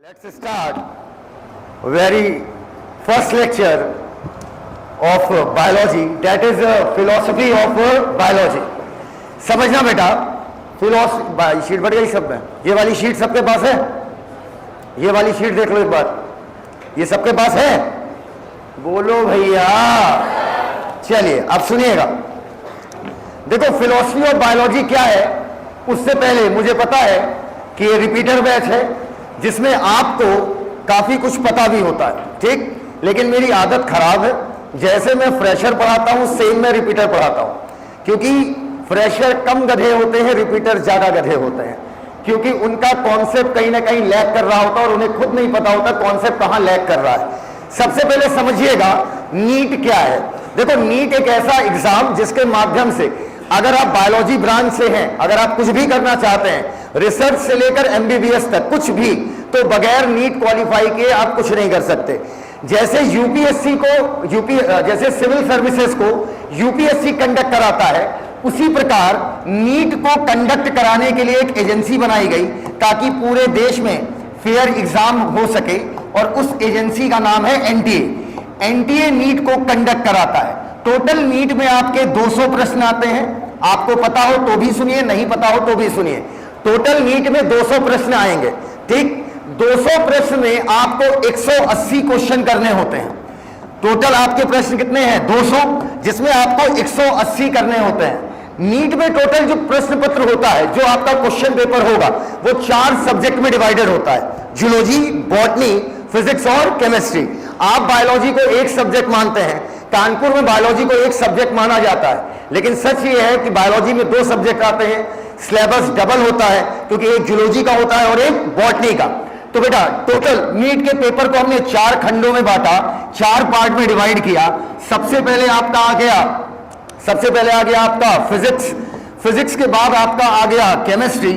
Let's start very first lecture of biology, that is philosophy of biology. समझना बेटा, philosophy sheet बढ़ गई सब में। ये वाली शीट सबके पास है? ये वाली शीट देख लो एक बार, ये सबके पास है? बोलो भैया। चलिए अब सुनिएगा। देखो फिलोसफी ऑफ बायोलॉजी क्या है, उससे पहले मुझे पता है कि ये रिपीटर बैच है जिसमें आपको काफी कुछ पता भी होता है, ठीक, लेकिन मेरी आदत खराब है, जैसे मैं फ्रेशर पढ़ाता हूं सेम मैं रिपीटर पढ़ाता हूं, क्योंकि फ्रेशर कम गधे होते हैं, रिपीटर ज्यादा गधे होते हैं, क्योंकि उनका कॉन्सेप्ट कहीं ना कहीं लैग कर रहा होता है और उन्हें खुद नहीं पता होता कॉन्सेप्ट कहां लैग कर रहा है। सबसे पहले समझिएगा नीट क्या है। देखो नीट एक ऐसा एग्जाम जिसके माध्यम से अगर आप बायोलॉजी ब्रांच से हैं, अगर आप कुछ भी करना चाहते हैं, रिसर्च से लेकर एमबीबीएस तक कुछ भी, तो बगैर नीट क्वालिफाई किए आप कुछ नहीं कर सकते। जैसे यूपीएससी को जैसे सिविल सर्विसेज को यूपीएससी कंडक्ट कराता है, उसी प्रकार नीट को कंडक्ट कराने के लिए एक एजेंसी बनाई गई ताकि पूरे देश में फेयर एग्जाम हो सके, और उस एजेंसी का नाम है एनटीए। एनटीए नीट को कंडक्ट कराता है। टोटल नीट में आपके 200 प्रश्न आते हैं, आपको पता हो तो भी सुनिए, नहीं पता हो तो भी सुनिए। टोटल नीट में 200 प्रश्न आएंगे, ठीक। 200 प्रश्न में आपको 180 क्वेश्चन करने होते हैं। टोटल आपके प्रश्न कितने हैं? 200, जिसमें आपको 180 करने होते हैं। नीट में टोटल जो प्रश्न पत्र होता है, जो आपका क्वेश्चन पेपर होगा, वो 4 सब्जेक्ट में डिवाइडेड होता है, जूलॉजी, बॉटनी, फिजिक्स और केमिस्ट्री। आप बायोलॉजी को एक सब्जेक्ट मानते हैं, कानपुर में बायोलॉजी को एक सब्जेक्ट माना जाता है, लेकिन सच ये है कि बायोलॉजी में 2 सब्जेक्ट आते हैं, सिलेबस डबल होता है, क्योंकि एक जूलॉजी का होता है और एक बॉटनी का। तो बेटा टोटल नीट के पेपर को हमने 4 खंडों में बांटा, 4 पार्ट में डिवाइड किया। सबसे पहले आ गया आपका फिजिक्स, फिजिक्स के बाद आपका आ गया केमिस्ट्री,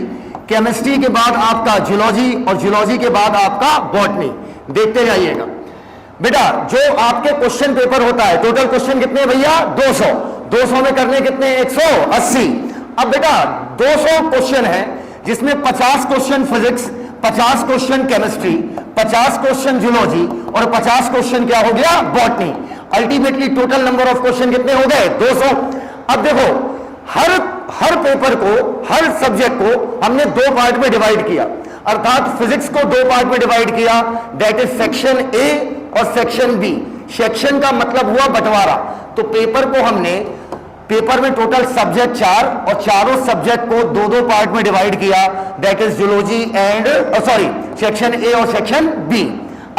केमिस्ट्री के बाद आपका जूलॉजी, और जूलॉजी के बाद आपका बॉटनी। देखते जाइएगा बेटा, जो आपके क्वेश्चन पेपर होता है, टोटल क्वेश्चन कितने भैया? 200। 200 में करने कितने? 180। अब बेटा 200 क्वेश्चन है, जिसमें 50 question physics, 50 question chemistry, 50 question zoology और 50 क्वेश्चन क्या हो गया? Botany. Ultimately total number of question कितने हो गए? 200। अब देखो हर पेपर को, हर सब्जेक्ट को हमने 2 पार्ट में डिवाइड किया, अर्थात फिजिक्स को 2 पार्ट में डिवाइड किया, दैट इज सेक्शन ए और सेक्शन बी। सेक्शन का मतलब हुआ बंटवारा। तो पेपर को हमने, पेपर में टोटल सब्जेक्ट 4 और चारों सब्जेक्ट को 2-2 पार्ट में डिवाइड किया, that is zoology and section A और सेक्शन बी।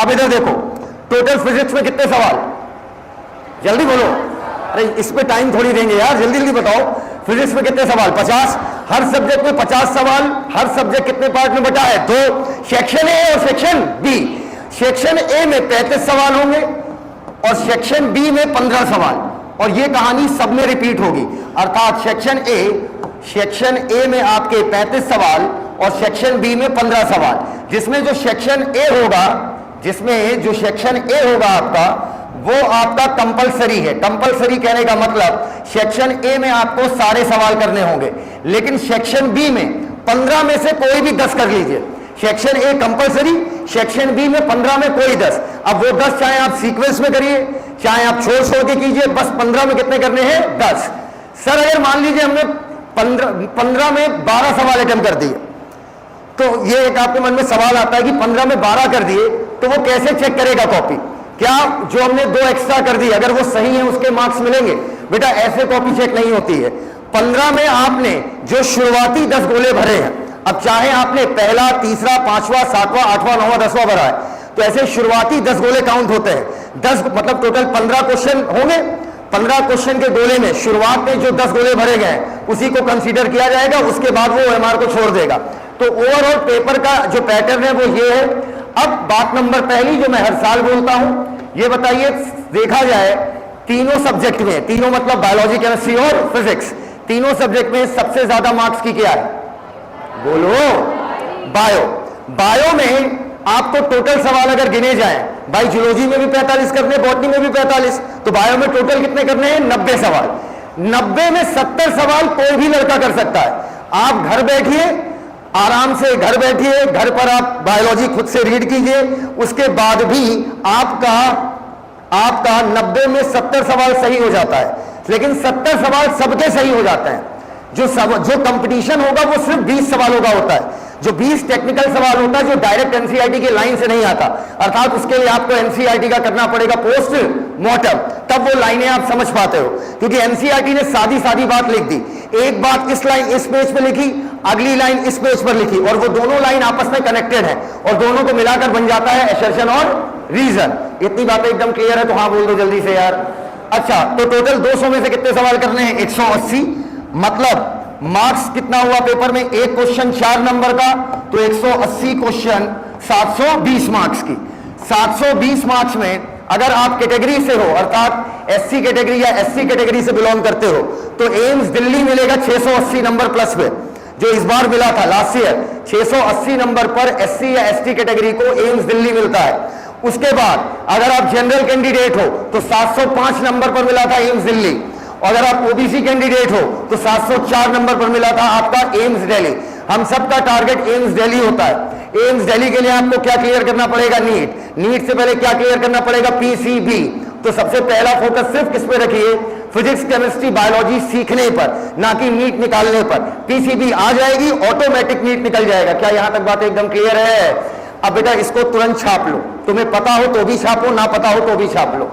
अब इधर देखो, टोटल फिजिक्स में कितने सवाल? जल्दी बोलो, अरे इस पे टाइम थोड़ी देंगे यार, जल्दी जल्दी बताओ। फिजिक्स में कितने सवाल? 50। हर सब्जेक्ट में 50 सवाल। हर सब्जेक्ट कितने पार्ट में बटा है? 2। सेक्शन ए और सेक्शन बी, सेक्शन ए में 35 सवाल होंगे और सेक्शन बी में 15 सवाल, और ये कहानी सब में रिपीट होगी। अर्थात सेक्शन ए में आपके 35 सवाल और सेक्शन बी में 15 सवाल, जिसमें जो सेक्शन ए होगा, आपका, वो आपका कंपलसरी है। कंपलसरी कहने का मतलब सेक्शन ए में आपको सारे सवाल करने होंगे, लेकिन सेक्शन बी में 15 में से कोई भी 10 कर लीजिए। Section A compulsory, section B में 15 में कोई 10। अब वो 10 चाहे आप सीक्वेंस में करिए, चाहे आप छोड़ के कीजिए, बस 15 में कितने करने हैं? 10। सर अगर मान लीजिए हमने 15 में 12 सवाल अटेम्प्ट कर दिए, तो ये एक आपके मन में सवाल आता है कि 15 में 12 कर दिए तो वो कैसे चेक करेगा कॉपी? क्या जो हमने 2 एक्स्ट्रा कर दिए, अगर वो सही है उसके मार्क्स मिलेंगे? बेटा ऐसे कॉपी चेक नहीं होती है। 15 में आपने जो शुरुआती 10 गोले भरे हैं, अब चाहे आपने पहला, तीसरा, 5वां, 7वां, 8वां, 9वां, 10वां भरा है, तो ऐसे शुरुआती 10 गोले काउंट होते हैं। 10 मतलब टोटल 15 क्वेश्चन होंगे। 15 क्वेश्चन के गोले में शुरुआत में जो 10 गोले भरे गए उसी को कंसीडर किया जाएगा, उसके बाद वो ओएमआर को छोड़ देगा। तो ओवरऑल पेपर का जो पैटर्न है वो ये है। अब बात नंबर पहली जो मैं हर साल बोलता हूं, ये बताइए, देखा जाए तीनों सब्जेक्ट में, तीनों मतलब बायोलॉजी, केमिस्ट्री और फिजिक्स, तीनों सब्जेक्ट में सबसे ज्यादा मार्क्स की क्या है? बोलो। बायो में आपको टोटल सवाल अगर गिने जाएं, भाई जूलॉजी में भी 45 करने, बॉटनी में भी 45, तो बायो में टोटल कितने करने हैं? 90 सवाल। 90 में 70 सवाल कोई भी लड़का कर सकता है। आप घर बैठिए, आराम से घर बैठिए, घर पर आप बायोलॉजी खुद से रीड कीजिए, उसके बाद भी आपका 90 में 70 सवाल सही हो जाता है, लेकिन 70 सवाल सबके सही हो जाते हैं। जो कंपटीशन होगा वो सिर्फ 20 सवालों का होता है, जो 20 टेक्निकल सवाल होता है, जो डायरेक्ट एनसीईआरटी की लाइन से नहीं आता, अर्थात उसके लिए आपको एनसीईआरटी का करना पड़ेगा पोस्ट मॉर्टम, तब वो लाइनें आप समझ पाते हो। क्योंकि एनसीईआरटी ने सादी सादी बात लिख दी, एक बात इस लाइन इस पेज पर लिखी, अगली लाइन इस पेज पर लिखी, और वो दोनों लाइन आपस में कनेक्टेड है, और दोनों को मिलाकर बन जाता है असर्शन और रीजन। इतनी बातें एकदम क्लियर है तो हाँ बोल दो जल्दी से यार। अच्छा, तो टोटल 200 में से कितने सवाल करने हैं? 180। मतलब मार्क्स कितना हुआ पेपर में? एक क्वेश्चन 4 नंबर का, तो 180 क्वेश्चन 720 मार्क्स की। 720 मार्क्स में अगर आप कैटेगरी से हो, अर्थात एससी कैटेगरी या एससी कैटेगरी से बिलोंग करते हो, तो एम्स दिल्ली मिलेगा 680 नंबर प्लस पे, जो इस बार मिला था लास्ट ईयर। 680 नंबर पर एससी या एसटी कैटेगरी को एम्स दिल्ली मिलता है। उसके बाद अगर आप जनरल कैंडिडेट हो तो 705 नंबर पर मिला था एम्स दिल्ली, और अगर आप ओबीसी कैंडिडेट हो तो 704 नंबर पर मिला था आपका एम्स दिल्ली। हम सबका टारगेट एम्स दिल्ली होता है। एम्स दिल्ली के लिए आपको क्या क्लियर करना पड़ेगा? नीट से पहले क्या क्लियर करना पड़ेगा? पीसीबी। तो सबसे पहला फोकस सिर्फ किस पे रखिए? फिजिक्स, केमिस्ट्री, बायोलॉजी सीखने पर, ना कि नीट निकालने पर। पीसीबी आ जाएगी, ऑटोमेटिक नीट निकल जाएगा। क्या यहां तक बात एकदम क्लियर है? अब बेटा इसको तुरंत छाप लो, तुम्हें पता हो तो भी छापो, ना पता हो तो भी छाप लो,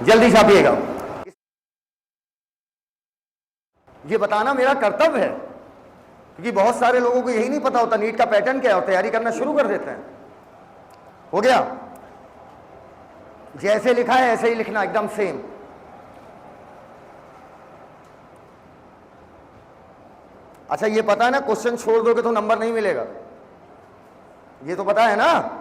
जल्दी छापिएगा। ये बताना मेरा कर्तव्य है, क्योंकि बहुत सारे लोगों को यही नहीं पता होता नीट का पैटर्न क्या है, और तैयारी करना शुरू कर देते हैं। हो गया? जैसे लिखा है ऐसे ही लिखना, एकदम सेम। अच्छा, ये पता है ना क्वेश्चन छोड़ दोगे तो नंबर नहीं मिलेगा, ये तो पता है ना?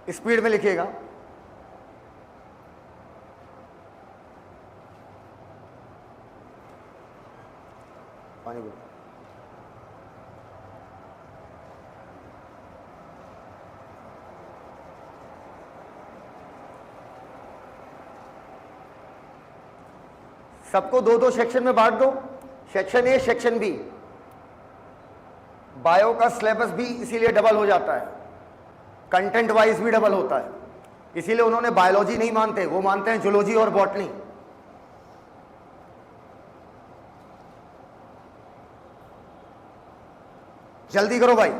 स्पीड में लिखिएगा। पानी बोलो। सबको दो दो सेक्शन में बांट दो, section A, section B. Bio का सिलेबस भी इसीलिए डबल हो जाता है, कंटेंट वाइज भी डबल होता है, इसीलिए उन्होंने बायोलॉजी नहीं मानते, वो मानते हैं जूलॉजी और बॉटनी। जल्दी करो भाई।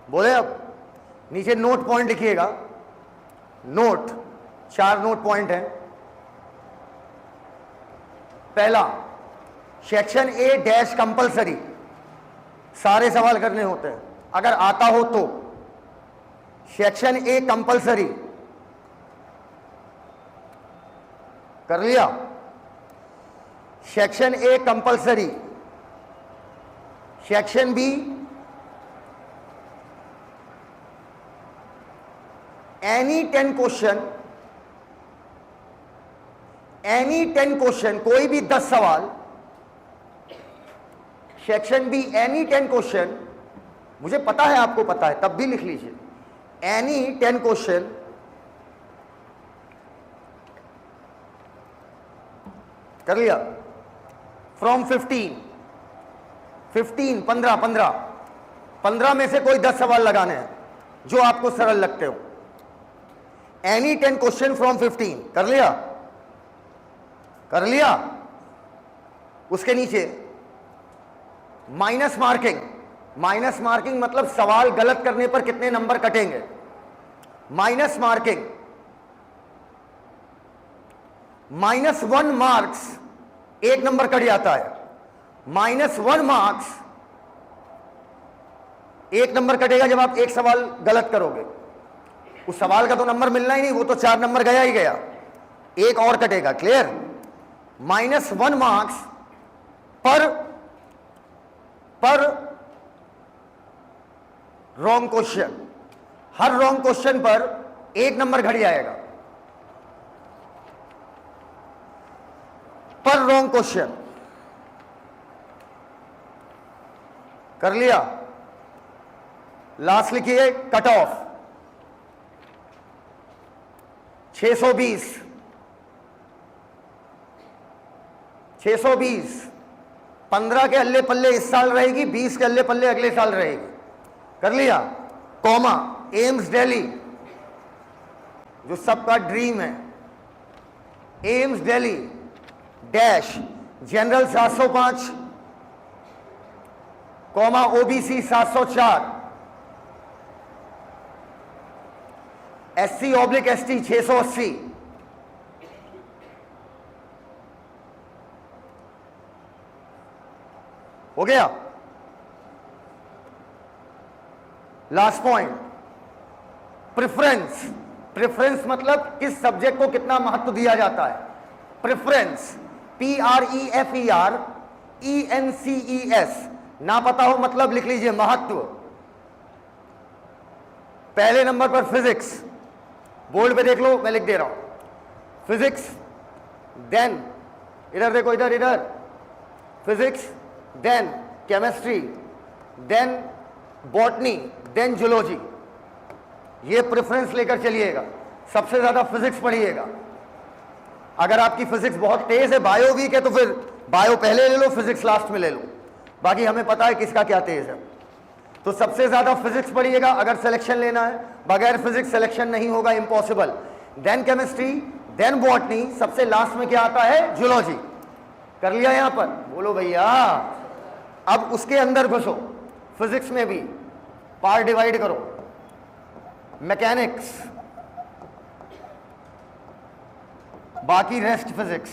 बोले अब नीचे नोट पॉइंट लिखिएगा। नोट, 4 नोट पॉइंट हैं। पहला, सेक्शन ए डैश कंपलसरी, सारे सवाल करने होते हैं अगर आता हो तो। सेक्शन ए कंपलसरी कर लिया। Section A compulsory. Section be any 10 question, any 10 question, कोई भी 10 सवाल। सेक्शन बी एनी 10 क्वेश्चन, मुझे पता है आपको पता है तब भी लिख लीजिए, एनी 10 क्वेश्चन कर लिया। फ्रॉम 15 में से कोई 10 सवाल लगाने हैं जो आपको सरल लगते हो। एनी 10 क्वेश्चन फ्रॉम 15 कर लिया, कर लिया। उसके नीचे माइनस मार्किंग। माइनस मार्किंग मतलब सवाल गलत करने पर कितने नंबर कटेंगे। Minus marking, -1 marks 1 number cut जाता है। -1 मार्क्स 1 नंबर कटेगा जब आप एक सवाल गलत करोगे। उस सवाल का तो नंबर मिलना ही नहीं, वो तो 4 नंबर गया ही गया, एक और कटेगा। क्लियर? -1 मार्क्स पर रॉन्ग क्वेश्चन, हर रॉन्ग क्वेश्चन पर 1 नंबर घट जाएगा पर रॉन्ग क्वेश्चन। कर लिया? लास्ट लिखिए कट ऑफ 620 620 15 के अल्ले पल्ले इस साल रहेगी, 20 के अल्ले पल्ले अगले साल रहेगी। कर लिया? कॉमा एम्स दिल्ली जो सबका ड्रीम है, AIIMS Delhi dash general 705 comma OBC 704 SC/ST 680 हो गया। Last point preference. प्रेफरेंस मतलब किस सब्जेक्ट को कितना महत्व दिया जाता है। प्रेफरेंस PREFERENCES ना पता हो मतलब लिख लीजिए महत्व। पहले नंबर पर फिजिक्स, बोर्ड पे देख लो, मैं लिख दे रहा हूं फिजिक्स, देन इधर देखो, इधर इधर physics, then chemistry, then botany, then zoology. ये प्रेफरेंस लेकर चलिएगा। सबसे ज्यादा फिजिक्स पढ़िएगा। अगर आपकी फिजिक्स बहुत तेज है, बायो वीक है, तो फिर बायो पहले ले लो, फिजिक्स लास्ट में ले लो। बाकी हमें पता है किसका क्या तेज है। तो सबसे ज्यादा फिजिक्स पढ़िएगा अगर सिलेक्शन लेना है। बगैर फिजिक्स सिलेक्शन नहीं होगा, impossible. Then chemistry, then botany, सबसे लास्ट में क्या आता है? जूलॉजी। कर लिया यहां पर? बोलो भैया। अब उसके अंदर घुसो, फिजिक्स में भी पार्ट डिवाइड करो। मैकेनिक्स, बाकी रेस्ट फिजिक्स।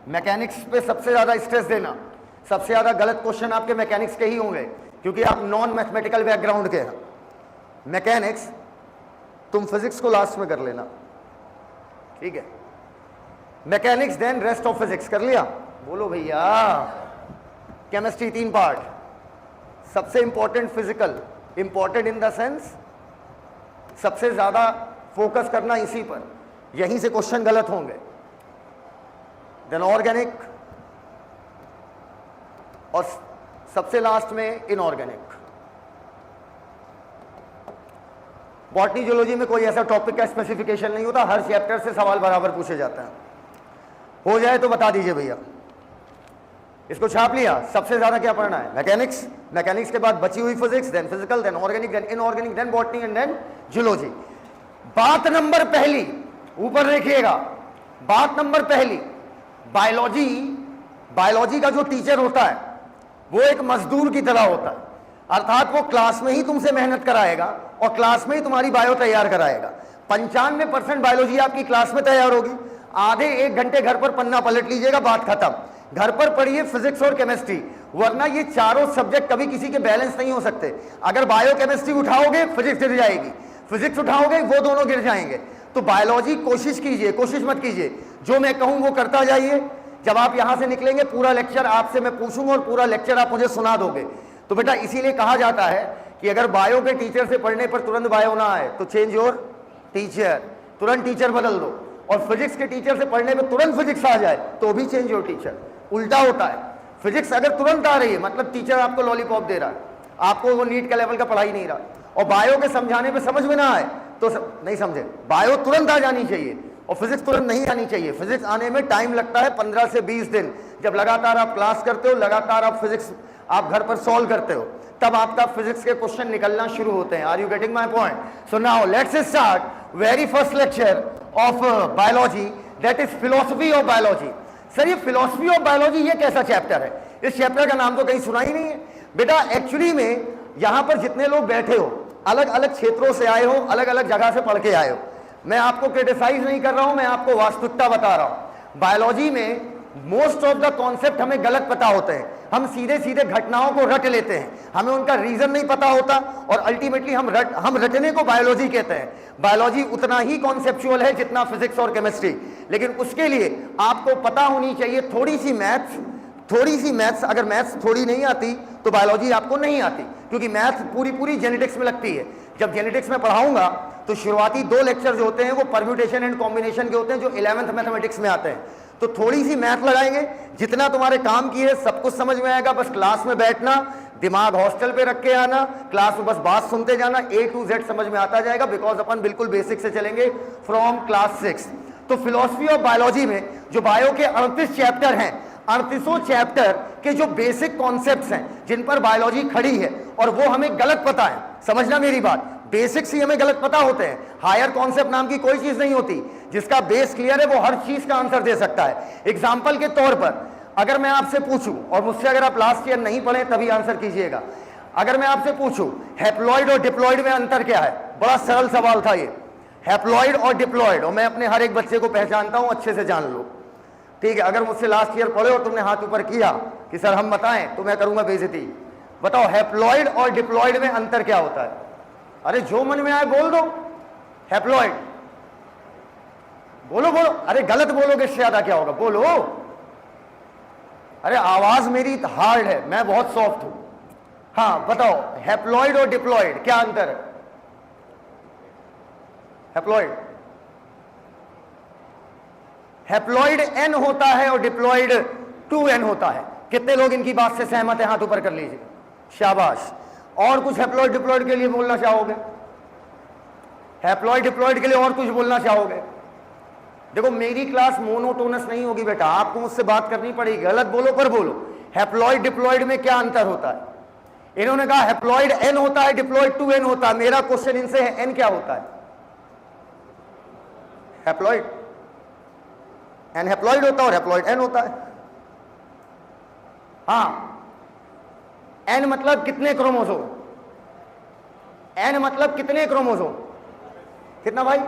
मैकेनिक्स पे सबसे ज्यादा स्ट्रेस देना। सबसे ज्यादा गलत क्वेश्चन आपके मैकेनिक्स के ही होंगे क्योंकि आप नॉन मैथमेटिकल बैकग्राउंड के हैं। मैकेनिक्स, तुम फिजिक्स को लास्ट में कर लेना, ठीक है? Mechanics then rest of physics. कर लिया? बोलो भैया। Chemistry 3 part. सबसे important physical, important in the sense सबसे ज्यादा फोकस करना इसी पर, यहीं से क्वेश्चन गलत होंगे। देन ऑर्गेनिक और सबसे लास्ट में इनऑर्गेनिक। बॉटनी जूलॉजी में कोई ऐसा टॉपिक का स्पेसिफिकेशन नहीं होता, हर चैप्टर से सवाल बराबर पूछे जाते हैं। हो जाए तो बता दीजिए भैया। इसको छाप लिया? सबसे ज्यादा क्या पढ़ना है? मैकेनिक्स। मैकेनिक्स के बाद बची हुई physics, then physical, then organic, then inorganic, then botany and then zoology. बात नंबर पहली, ऊपर देखिएगा, बात नंबर पहली, बायोलॉजी। बायोलॉजी का जो टीचर होता है वो एक मजदूर की तरह होता है, अर्थात वो क्लास में ही तुमसे मेहनत कराएगा और क्लास में ही तुम्हारी बायो तैयार कराएगा। 95% बायोलॉजी आपकी क्लास में तैयार होगी। आधे 1 घंटे घर पर पन्ना पलट लीजिएगा, बात खत्म। घर पर पढ़िए फिजिक्स और केमिस्ट्री, वरना ये चारों सब्जेक्ट कभी किसी के बैलेंस नहीं हो सकते। अगर बायो केमिस्ट्री उठाओगे फिजिक्स गिर जाएगी, फिजिक्स उठाओगे वो दोनों गिर जाएंगे। तो बायोलॉजी कोशिश कीजिए, कोशिश मत कीजिए, जो मैं कहूं वो करता जाइए। जब आप यहां से निकलेंगे पूरा लेक्चर आपसे मैं पूछूंगा और पूरा लेक्चर आप मुझे सुना दोगे। तो बेटा इसीलिए कहा जाता है कि अगर बायो के टीचर से पढ़ने पर तुरंत बायो ना आए तो चेंज योर टीचर, तुरंत टीचर बदल दो। और फिजिक्स के टीचर से पढ़ने पर तुरंत फिजिक्स आ जाए तो भी चेंज योर टीचर। उल्टा होता है, फिजिक्स अगर तुरंत आ रही है मतलब टीचर आपको लॉलीपॉप दे रहा है, आपको वो नीट का लेवल का पढ़ाई नहीं रहा। और बायो के समझाने पे समझ में ना आए तो नहीं समझे, बायो तुरंत आ जानी चाहिए और फिजिक्स तुरंत नहीं आनी चाहिए। फिजिक्स आने में टाइम लगता है 15 से 20 दिन। जब लगातार आप क्लास करते हो, लगातार आप फिजिक्स आप घर पर सॉल्व करते हो, तब आपका फिजिक्स के क्वेश्चन निकलना शुरू होते हैं। Are you getting my point? So now let's start very first lecture of biology, that is philosophy of biology. Sir ये फिलोसफी ऑफ बायोलॉजी ये कैसा चैप्टर है? इस चैप्टर का नाम तो कहीं सुना ही नहीं है बेटा। एक्चुअली में यहां पर जितने लोग बैठे हो अलग अलग क्षेत्रों से आए हो, अलग अलग जगह से पढ़ के आए हो। मैं आपको क्रिटिसाइज नहीं कर रहा हूं, मैं आपको वास्तविकता बता रहा हूं। बायोलॉजी में मोस्ट ऑफ द कॉन्सेप्ट हमें गलत पता होते हैं। हम सीधे सीधे घटनाओं को रट लेते हैं, हमें उनका रीजन नहीं पता होता और अल्टीमेटली हम रटने को बायोलॉजी कहते हैं। बायोलॉजी उतना ही कॉन्सेप्चुअल है जितना फिजिक्स और केमिस्ट्री, लेकिन उसके लिए आपको पता होनी चाहिए थोड़ी सी मैथ्स, थोड़ी सी मैथ्स, अगर मैथ्स थोड़ी नहीं आती तो बायोलॉजी आपको नहीं आती, क्योंकि मैथ्स पूरी पूरी जेनेटिक्स में लगती है। जब जेनेटिक्स में पढ़ाऊंगा तो शुरुआती 2 लेक्चर जो होते हैं वो परम्यूटेशन एंड कॉम्बिनेशन के होते हैं, जो 11th मैथमेटिक्स में आते हैं। तो थोड़ी सी मैथ लगाएंगे, जितना तुम्हारे काम की है सब कुछ समझ में आएगा। बस क्लास में बैठना, दिमाग हॉस्टल पे रख के आना, क्लास में बस बात सुनते जाना, A to Z समझ में आता जाएगा, बिकॉज अपन बिल्कुल बेसिक से चलेंगे फ्रॉम क्लास 6। तो फिलॉसफी ऑफ बायोलॉजी में जो बायो के 38 चैप्टर हैं, 38 चैप्टर के जो बेसिक कॉन्सेप्ट्स हैं जिन पर बायोलॉजी खड़ी है, और वो हमें गलत पता है, समझना मेरी बात, बेसिक्स ही हमें गलत पता होते हैं। हायर कॉन्सेप्ट नाम की कोई चीज नहीं होती, जिसका बेस क्लियर है वो हर चीज का आंसर दे सकता है। एग्जाम्पल के तौर पर अगर मैं आपसे पूछूं, और मुझसे अगर आप लास्ट ईयर नहीं पढ़े तभी आंसर कीजिएगा, अगर मैं आपसे पूछूं हैप्लॉइड और डिप्लॉइड में अंतर क्या है, बड़ा सरल सवाल था ये, हैप्लॉइड और डिप्लॉइड, और मैं अपने हर एक बच्चे को पहचानता हूं, अच्छे से जान लो, ठीक है। अगर मुझसे लास्ट ईयर पढ़े और तुमने हाथ ऊपर किया कि सर हम बताएं, तो मैं करूंगा बेइज्जती। बताओ हैप्लॉइड और डिप्लॉइड में अंतर क्या होता है? अरे जो मन में आए बोल दो। हैप्लॉइड बोलो बोलो, अरे गलत बोलोगे इससे ज्यादा क्या होगा, बोलो। अरे आवाज मेरी हार्ड है, मैं बहुत सॉफ्ट हूं। हाँ बताओ, हैप्लॉइड और डिप्लॉइड क्या अंतर है? हैप्लॉइड N होता है और डिप्लॉइड 2N होता है। कितने लोग इनकी बात से सहमत है? हाथ ऊपर कर लीजिए, शाबाश। और कुछ हैप्लॉइड डिप्लॉइड के लिए बोलना चाहोगे? हैप्लॉइड डिप्लॉइड के लिए और कुछ बोलना चाहोगे? देखो मेरी क्लास मोनोटोनस नहीं होगी बेटा, आपको मुझसे बात करनी पड़ेगी, गलत बोलो पर बोलो। हैप्लॉइड डिप्लॉइड में क्या अंतर होता है? इन्होंने कहा हैप्लॉइड N होता है, डिप्लॉइड 2N होता है। मेरा क्वेश्चन इनसे है N क्या होता है? हैप्लॉइड N हैप्लॉइड होता है और हैप्लॉइड N होता है। हाँ, N मतलब कितने क्रोमोसोम? N मतलब कितने क्रोमोसोम? कितना भाई?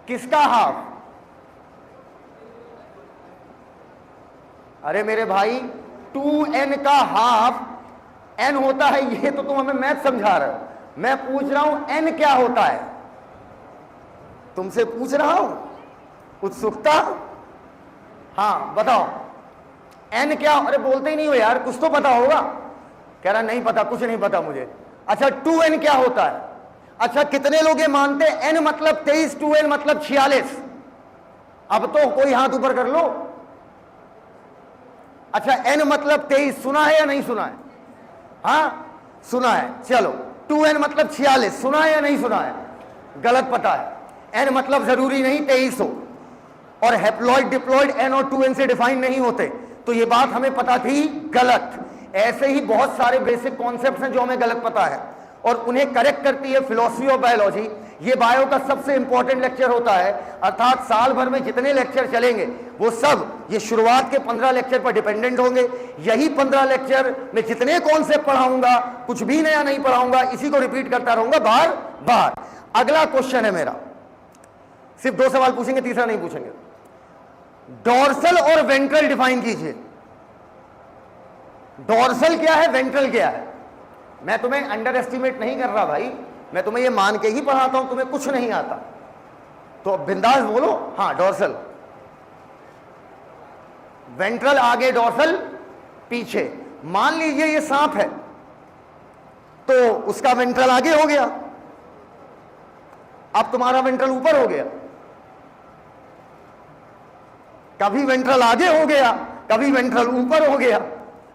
किसका हाफ? अरे मेरे भाई 2N का हाफ N होता है, ये तो तुम हमें मैथ समझा रहे हो। मैं पूछ रहा हूं N क्या होता है, तुमसे पूछ रहा हूं, उत्सुकता। हाँ बताओ N क्या? अरे बोलते ही नहीं हो यार, कुछ तो पता होगा। कह रहा नहीं पता, कुछ नहीं पता मुझे। अच्छा 2N क्या होता है? अच्छा कितने लोग ये मानते हैं N मतलब 23, 2N मतलब 46? अब तो कोई हाथ ऊपर कर लो। अच्छा N मतलब 23 सुना है या नहीं सुना है? हाँ सुना है, चलो। 2N मतलब 46 सुना है या नहीं सुना है? गलत पता है। N मतलब जरूरी नहीं 23 हो, और हैप्लॉइड डिप्लॉइड N और 2N से डिफाइन नहीं होते, तो ये बात हमें पता थी गलत। ऐसे ही बहुत सारे बेसिक कॉन्सेप्ट्स हैं जो हमें गलत पता है, और उन्हें करेक्ट करती है फिलॉसफी ऑफ बायोलॉजी। ये बायो का सबसे इंपॉर्टेंट लेक्चर होता है, अर्थात साल भर में जितने लेक्चर चलेंगे वो सब ये शुरुआत के 15 लेक्चर पर डिपेंडेंट होंगे। यही 15 लेक्चर में जितने कॉन्सेप्ट पढ़ाऊंगा, कुछ भी नया नहीं पढ़ाऊंगा, इसी को रिपीट करता रहूंगा बार बार। अगला क्वेश्चन है मेरा, सिर्फ 2 सवाल पूछेंगे, तीसरा नहीं पूछेंगे। डॉर्सल और वेंट्रल डिफाइन कीजिए। डॉर्सल क्या है, वेंट्रल क्या है? मैं तुम्हें अंडर एस्टिमेट नहीं कर रहा भाई, मैं तुम्हें ये मान के ही पढ़ाता हूं तुम्हें कुछ नहीं आता, तो बिंदास बोलो। हाँ डॉर्सल, वेंट्रल आगे, डॉर्सल पीछे। मान लीजिए ये सांप है तो उसका वेंट्रल आगे हो गया, अब तुम्हारा वेंट्रल ऊपर हो गया। कभी वेंट्रल आगे हो गया, कभी वेंट्रल ऊपर हो गया।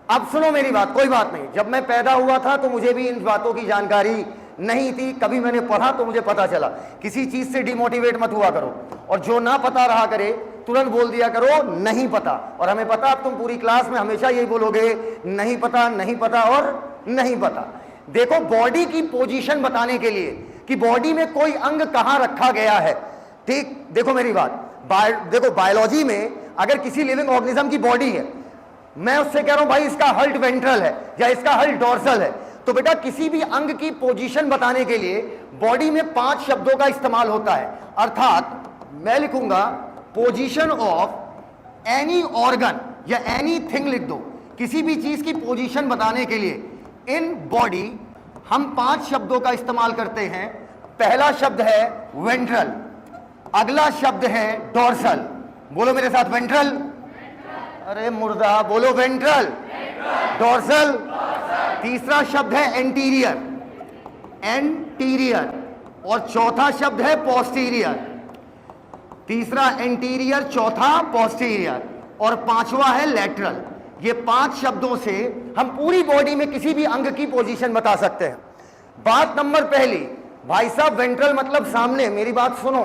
अब सुनो मेरी बात, कोई बात नहीं, जब मैं पैदा हुआ था तो मुझे भी इन बातों की जानकारी नहीं थी, कभी मैंने पढ़ा तो मुझे पता चला। किसी चीज से डिमोटिवेट मत हुआ करो, और जो ना पता रहा करे तुरंत बोल दिया करो नहीं पता। और हमें पता, अब तुम पूरी क्लास में हमेशा यही बोलोगे नहीं पता, नहीं पता और नहीं पता। देखो बॉडी की पोजीशन बताने के लिए कि बॉडी में कोई अंग कहां रखा गया है, ठीक, देखो मेरी बात, देखो बायोलॉजी में अगर किसी लिविंग ऑर्गेनिज्म की बॉडी है, मैं उससे कह रहा हूं भाई इसका हल्ट वेंट्रल है या इसका हल्ट डॉर्सल है, तो बेटा किसी भी अंग की पोजीशन बताने के लिए बॉडी में 5 शब्दों का इस्तेमाल होता है। अर्थात मैं लिखूंगा पोजीशन ऑफ एनी ऑर्गन या एनीथिंग लिख दो, किसी भी चीज की पोजीशन बताने के लिए इन बॉडी हम 5 शब्दों का इस्तेमाल करते हैं। पहला शब्द है वेंट्रल, अगला शब्द है डॉर्सल, बोलो मेरे साथ वेंट्रल, अरे मुर्दा, बोलो वेंट्रल, डोर्सल, तीसरा शब्द है एंटीरियर, एंटीरियर, और चौथा शब्द है पोस्टीरियर। तीसरा एंटीरियर, चौथा पोस्टीरियर, और पांचवा है लेटरल। ये 5 शब्दों से हम पूरी बॉडी में किसी भी अंग की पोजीशन बता सकते हैं। बात नंबर पहली, भाई साहब वेंट्रल मतलब सामने। मेरी बात सुनो,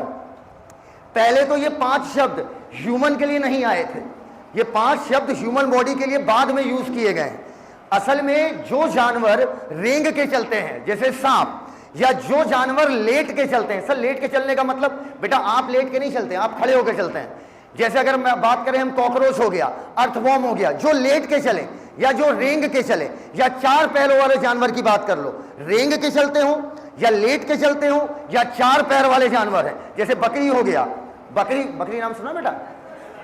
पहले तो ये 5 शब्द ह्यूमन के लिए नहीं आए थे, ये 5 शब्द ह्यूमन बॉडी के लिए बाद में यूज किए गए हैं। असल में जो जानवर रेंग के चलते हैं जैसे सांप, या जो जानवर लेट के चलते हैं, सर लेट के चलने का मतलब बेटा आप लेट के नहीं चलते, आप खड़े होकर चलते हैं। जैसे अगर मैं बात करें, हम कॉकरोच हो गया, अर्थवॉर्म हो गया, जो लेट के चले या जो रेंग के चले, या 4 पैरों वाले जानवर की बात कर लो, रेंग के चलते हो या लेट के चलते हो या 4 पैर वाले जानवर हैं। जैसे बकरी हो गया, बकरी, बकरी नाम सुना बेटा,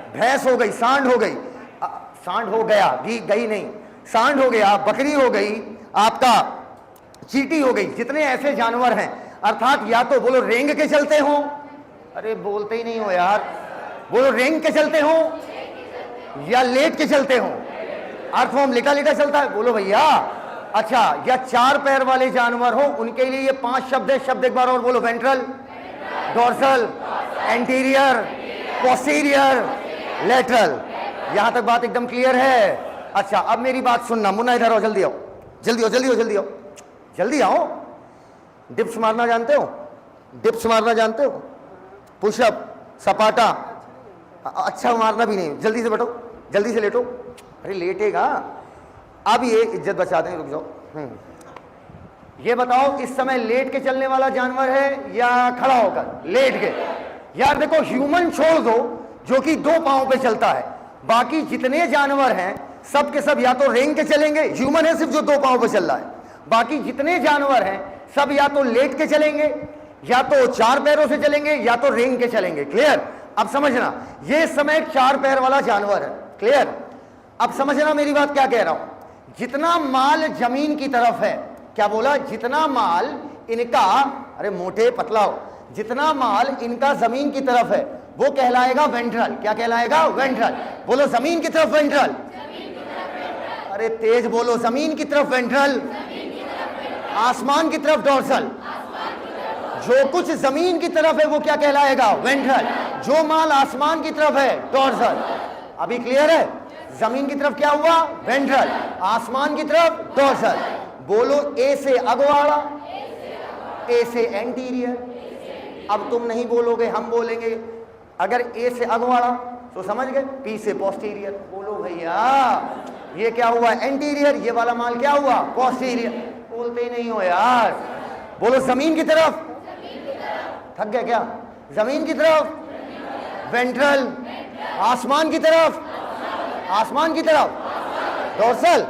भैंस हो गई, सांड हो गई, सांड हो गया, गई नहीं, सांड हो गया, बकरी हो गई, आपका चींटी हो गई, जितने ऐसे जानवर हैं, अर्थात या तो बोलो रेंग के चलते हो, अरे बोलते ही नहीं हो यार, बोलो रेंग के चलते हो या लेट के चलते हो। अर्थवॉर्म लेटा लेटा चलता है, बोलो भैया। अच्छा, या 4 पैर वाले जानवर हो, उनके लिए ये 5 शब्द है। शब्द एक बार और बोलो, ventral, dorsal, anterior, posterior, lateral. यहां तक बात एकदम क्लियर है। अच्छा, अब मेरी बात सुनना, मुन्ना इधर आओ, जल्दी आओ, जल्दी आओ, जल्दी आओ, जल्दी आओ, जल्दी आओ। डिप्स मारना जानते हो? डिप्स मारना जानते हो? पुशअप, सपाटा, अच्छा मारना भी नहीं। जल्दी से बैठो, जल्दी से लेटो, अरे लेटेगा। अब ये इज्जत बचा दें, रुक जाओ। ये बताओ, इस समय लेट के चलने वाला जानवर है या खड़ा होकर? लेट के। यार देखो, ह्यूमन छोड़ दो जो कि 2 पांव पे चलता है, बाकी जितने जानवर हैं सब के सब या तो रेंग के चलेंगे, ह्यूमन है सिर्फ जो 2 पांव पे चल रहा है, बाकी जितने जानवर हैं सब या तो लेट के चलेंगे, या तो 4 पैरों से चलेंगे, या तो रेंग के चलेंगे। क्लियर? अब समझना, ये इस समय 4 पैर वाला जानवर है। क्लियर? अब समझना मेरी बात क्या कह रहा हूं। जितना माल जमीन की तरफ है, क्या बोला? जितना माल इनका, अरे मोटे पतला हो, जितना माल इनका जमीन की तरफ है वो कहलाएगा वेंट्रल। क्या कहलाएगा? वेंट्रल। बोलो जमीन की तरफ वेंट्रल, अरे तेज बोलो, जमीन की तरफ वेंट्रल, आसमान की तरफ डोर्सल। जो कुछ जमीन की तरफ है वो क्या कहलाएगा? वेंट्रल। जो माल आसमान की तरफ है डोर्सल। अभी क्लियर है? जमीन की तरफ क्या हुआ? वेंट्रल, आसमान की तरफ डोर्सल। बोलो ए से अगवाड़ा, ए से एंटीरियर। अब तुम नहीं बोलोगे, हम बोलेंगे। अगर ए से अगवाड़ा तो समझ गए, पी से पोस्टीरियर। बोलो भैया, ये क्या हुआ? एंटीरियर। ये वाला माल क्या हुआ? पोस्टीरियर। बोलते ही नहीं हो यार। बोलो जमीन की तरफ, थक गया क्या? जमीन की तरफ वेंट्रल, आसमान की तरफ, आसमान की तरफ डोर्सल,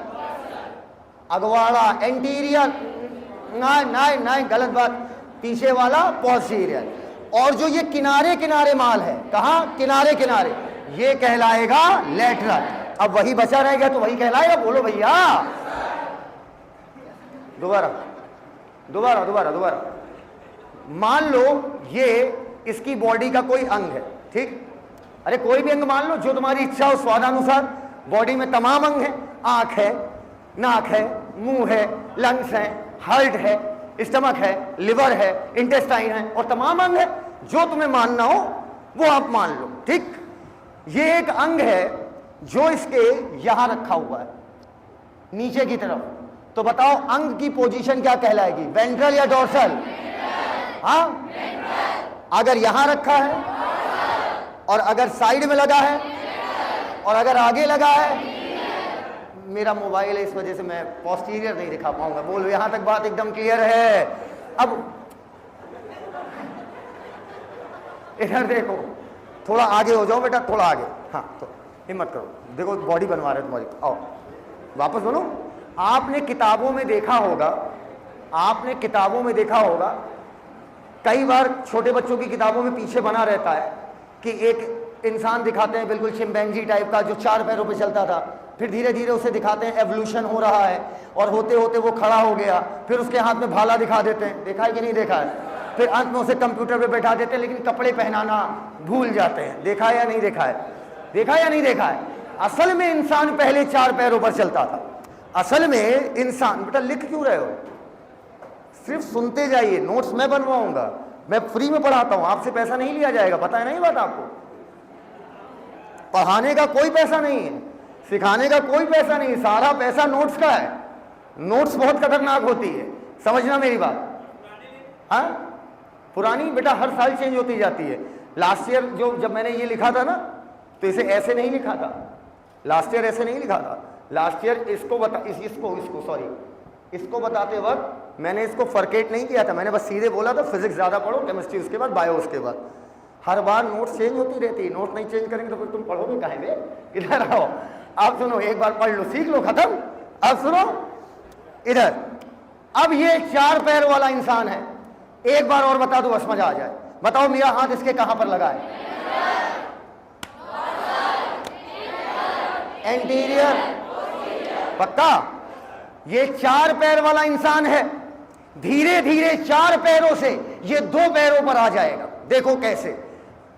अगवाड़ा एंटीरियर, नहीं नहीं गलत बात, पीछे वाला पोस्टीरियर। और जो ये किनारे किनारे माल है, कहां? किनारे किनारे, ये कहलाएगा लेटरल। अब वही बचा रहेगा तो वही कहलाएगा। बोलो भैया, दोबारा दोबारा दोबारा दोबारा। मान लो ये इसकी बॉडी का कोई अंग है, ठीक? अरे कोई भी अंग मान लो जो तुम्हारी इच्छा हो, स्वादानुसार। बॉडी में तमाम अंग है, आंख है, नाक है, मुंह है, लंग्स है, हार्ट है, स्टमक है, लिवर है, इंटेस्टाइन है, और तमाम अंग है। जो तुम्हें मानना हो वो आप मान लो, ठीक? ये एक अंग है जो इसके यहां रखा हुआ है, नीचे की तरफ। तो बताओ अंग की पोजीशन क्या कहलाएगी? वेंट्रल या डोर्सल? हाँ, अगर यहां रखा है, और अगर साइड में लगा है, और अगर आगे लगा है। मेरा मोबाइल है इस वजह से मैं पोस्टीरियर नहीं दिखा पाऊंगा। बोलो, यहां तक बात एकदम क्लियर है? अब इधर देखो, थोड़ा आगे हो जाओ बेटा, थोड़ा आगे। हाँ, तो हिम्मत करो, देखो बॉडी बनवा रहे तुम्हारी। आओ वापस बोलो। आपने किताबों में देखा होगा, आपने किताबों में देखा होगा, कई बार छोटे बच्चों की किताबों में पीछे बना रहता है कि एक इंसान दिखाते हैं बिल्कुल चिंपैंजी टाइप का, जो 4 पैरों पे चलता था। फिर धीरे धीरे उसे दिखाते हैं एवोल्यूशन हो रहा है, और होते होते वो खड़ा हो गया। फिर उसके हाथ में भाला दिखा देते हैं, देखा है कि नहीं देखा है? फिर अंत में उसे कंप्यूटर पे बैठा देते हैं, लेकिन कपड़े पहनाना भूल जाते हैं। देखा है या नहीं देखा है? देखा है या नहीं देखा है? असल में इंसान पहले 4 पैरों पर चलता था। असल में इंसान, बेटा लिख क्यों रहे हो, सिर्फ सुनते जाइए, नोट्स मैं बनवाऊंगा, मैं फ्री में पढ़ाता हूं, आपसे पैसा नहीं लिया जाएगा, पता है नहीं बात आपको। पढ़ाने का कोई पैसा नहीं है, सिखाने का कोई पैसा नहीं है, सारा पैसा नोट्स का है। नोट्स बहुत खतरनाक होती है, समझना मेरी बात। हाँ, पुरानी बेटा हर साल चेंज होती जाती है। लास्ट ईयर जब मैंने ये लिखा था ना, तो इसे ऐसे नहीं लिखा था, लास्ट ईयर ऐसे नहीं लिखा था। लास्ट ईयर इसको बताते वक्त मैंने इसको फर्केट नहीं किया था, मैंने बस सीधे बोला था फिजिक्स ज़्यादा पढ़ो, केमिस्ट्री उसके बाद, बायो उसके बाद। हर बार नोट चेंज होती रहती है, नोट नहीं चेंज करेंगे तो फिर तुम पढ़ोगे काहे में। इधर आओ, आप सुनो, एक बार पढ़ लो, सीख लो, खत्म। अब सुनो इधर, अब ये 4 पैर वाला इंसान है, एक बार और बता दो बस मजा आ जाए। बताओ मेरा हाथ इसके कहां पर लगा है? एंटीरियर, पक्का। ये 4 पैर वाला इंसान है, धीरे धीरे 4 पैरों से ये 2 पैरों पर आ जाएगा। देखो कैसे,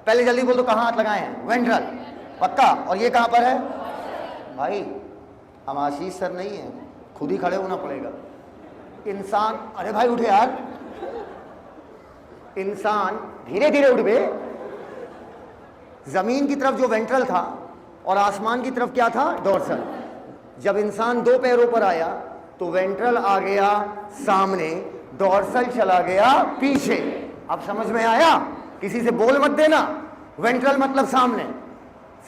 पहले जल्दी बोल दो, कहां हाथ लगाए हैं? वेंट्रल, पक्का। और ये कहां पर है भाई? हम आशीष सर नहीं है, खुद ही खड़े होना पड़ेगा। इंसान, अरे भाई उठे यार, इंसान धीरे धीरे उठ गए। जमीन की तरफ जो वेंट्रल था और आसमान की तरफ क्या था? डोर्सल। जब इंसान 2 पैरों पर आया तो वेंट्रल आ गया सामने, डोर्सल चला गया पीछे। अब समझ में आया? किसी से बोल मत देना, वेंट्रल मतलब सामने,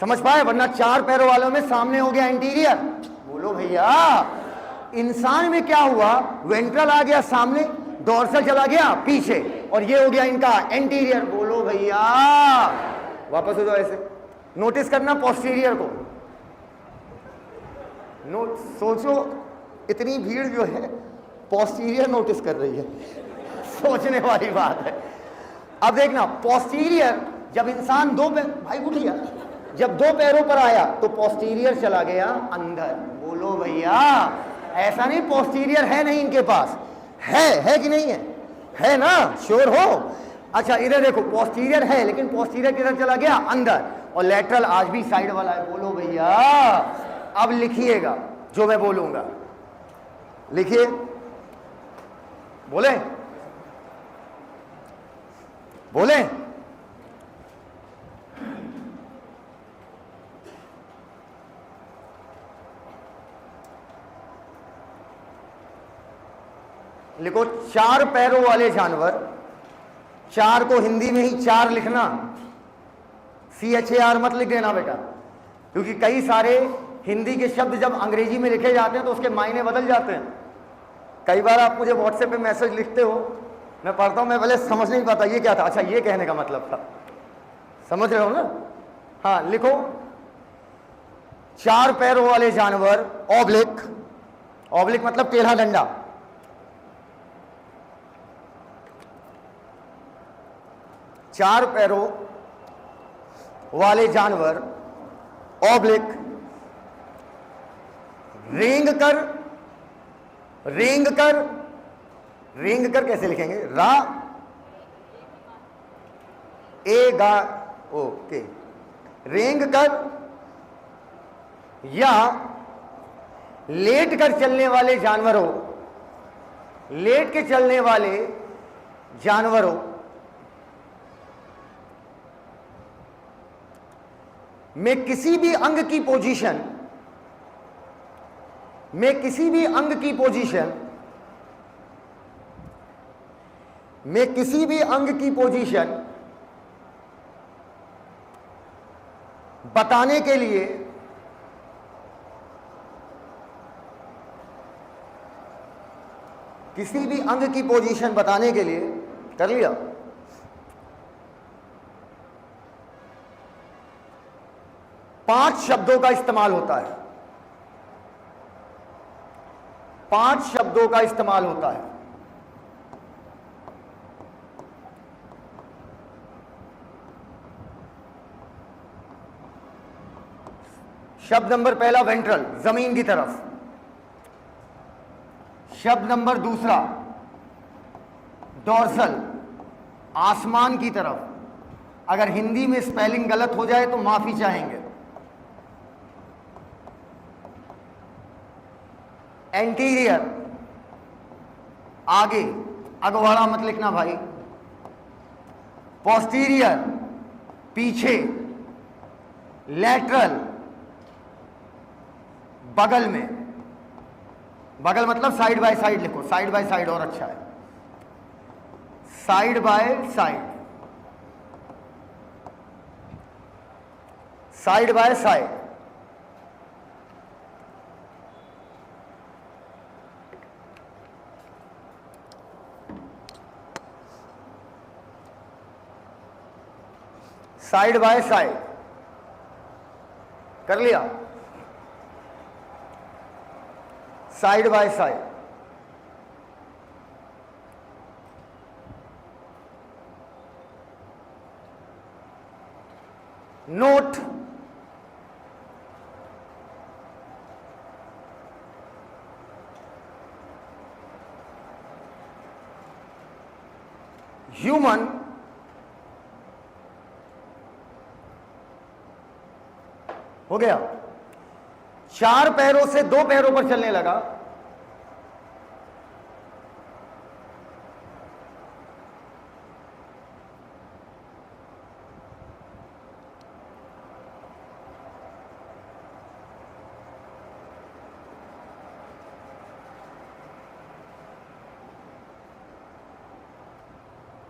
समझ पाए? वरना 4 पैरों वालों में सामने हो गया एंटीरियर। बोलो भैया, इंसान में क्या हुआ? वेंट्रल आ गया सामने, डोर्सल चला गया पीछे, और ये हो गया इनका एंटीरियर। बोलो भैया, वापस हो जाओ ऐसे। नोटिस करना पोस्टीरियर को, सोचो इतनी भीड़ जो है पोस्टीरियर नोटिस कर रही है, सोचने वाली बात है। अब देखना, पोस्टीरियर जब इंसान 2 पैर, भाई उठिया, जब 2 पैरों पर आया तो पोस्टीरियर चला गया अंदर। बोलो भैया, ऐसा नहीं पोस्टीरियर है नहीं इनके पास, है कि नहीं है ना? श्योर हो? अच्छा इधर देखो, पोस्टीरियर है लेकिन पोस्टीरियर किधर चला गया? अंदर। और लेटरल आज भी साइड वाला है। बोलो भैया, अब लिखिएगा जो मैं बोलूंगा, लिखिए, बोले बोले। लिखो 4 पैरों वाले जानवर, 4 को हिंदी में ही 4 लिखना, CHAR मत लिख देना बेटा, क्योंकि कई सारे हिंदी के शब्द जब अंग्रेजी में लिखे जाते हैं तो उसके मायने बदल जाते हैं। कई बार आप मुझे व्हाट्सएप पे मैसेज लिखते हो, मैं पढ़ता हूं, मैं पहले समझ नहीं पाता ये क्या था, अच्छा ये कहने का मतलब था, समझ रहे हो ना? हाँ लिखो, 4 पैरों वाले जानवर, ऑब्लिक, ऑब्लिक मतलब टेढ़ा डंडा, 4 पैरों वाले जानवर, ऑब्लिक, रेंग कर, रेंग कर, रेंग कर कैसे लिखेंगे? रा ए गा, ओके, रेंग कर, या लेट कर चलने वाले जानवरों, लेट के चलने वाले जानवरों में किसी भी अंग की पोजीशन, में किसी भी अंग की पोजीशन, में किसी भी अंग की पोजीशन बताने के लिए किसी भी अंग की पोजीशन बताने के लिए, कर लिया, पांच शब्दों का इस्तेमाल होता है, 5 शब्दों का इस्तेमाल होता है। शब्द नंबर पहला वेंट्रल, जमीन की तरफ। शब्द नंबर दूसरा डोर्सल, आसमान की तरफ। अगर हिंदी में स्पेलिंग गलत हो जाए तो माफी चाहेंगे। एंटीरियर आगे, अगवाड़ा मत लिखना भाई, पोस्टीरियर पीछे, लैटरल बगल में, बगल मतलब साइड बाय साइड लिखो, साइड बाय साइड और अच्छा है, side by side, side by side, side by side कर लिया, side by side, note human हो गया, 4 पैरों से 2 पैरों पर चलने लगा,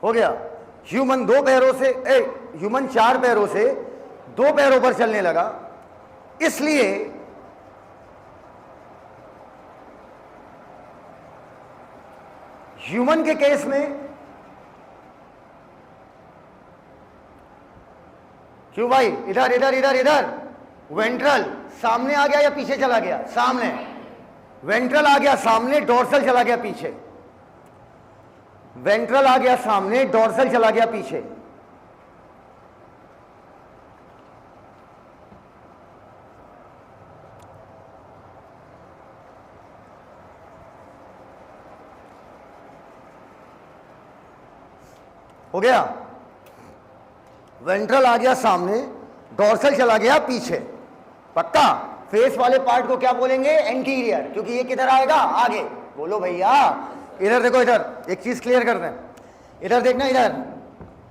हो गया, ह्यूमन 2 पैरों से ह्यूमन 4 पैरों से 2 पैरों पर चलने लगा, इसलिए ह्यूमन के केस में क्यों भाई, इधर इधर इधर इधर, वेंट्रल सामने आ गया या पीछे चला गया, सामने, वेंट्रल आ गया सामने, डोर्सल चला गया पीछे, वेंट्रल आ गया सामने, डोर्सल चला गया पीछे, हो गया, वेंट्रल आ गया सामने, डोर्सल चला गया पीछे, पक्का। फेस वाले पार्ट को क्या बोलेंगे, एंटीरियर, क्योंकि ये किधर आएगा, आगे। बोलो भैया, इधर देखो, इधर एक चीज क्लियर कर दें, इधर देखना, इधर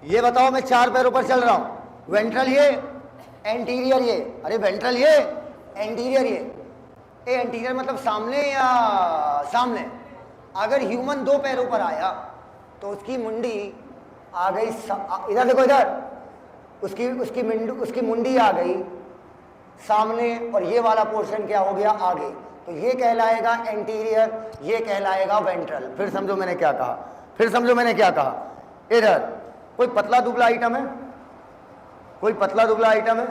ये बताओ, मैं 4 पैरों पर चल रहा हूं, वेंट्रल ये, एंटीरियर ये, अरे वेंट्रल ये, एंटीरियर ये एंटीरियर मतलब सामने या सामने। अगर ह्यूमन 2 पैरों पर आया तो उसकी मुंडी आ गई, इधर देखो, इधर उसकी मुंडी आ गई सामने, और ये वाला पोर्शन क्या हो गया, आगे, तो ये कहलाएगा एंटीरियर, ये कहलाएगा वेंट्रल। फिर समझो मैंने क्या कहा, फिर समझो मैंने क्या कहा। इधर कोई पतला दुबला आइटम है, कोई पतला दुबला आइटम है,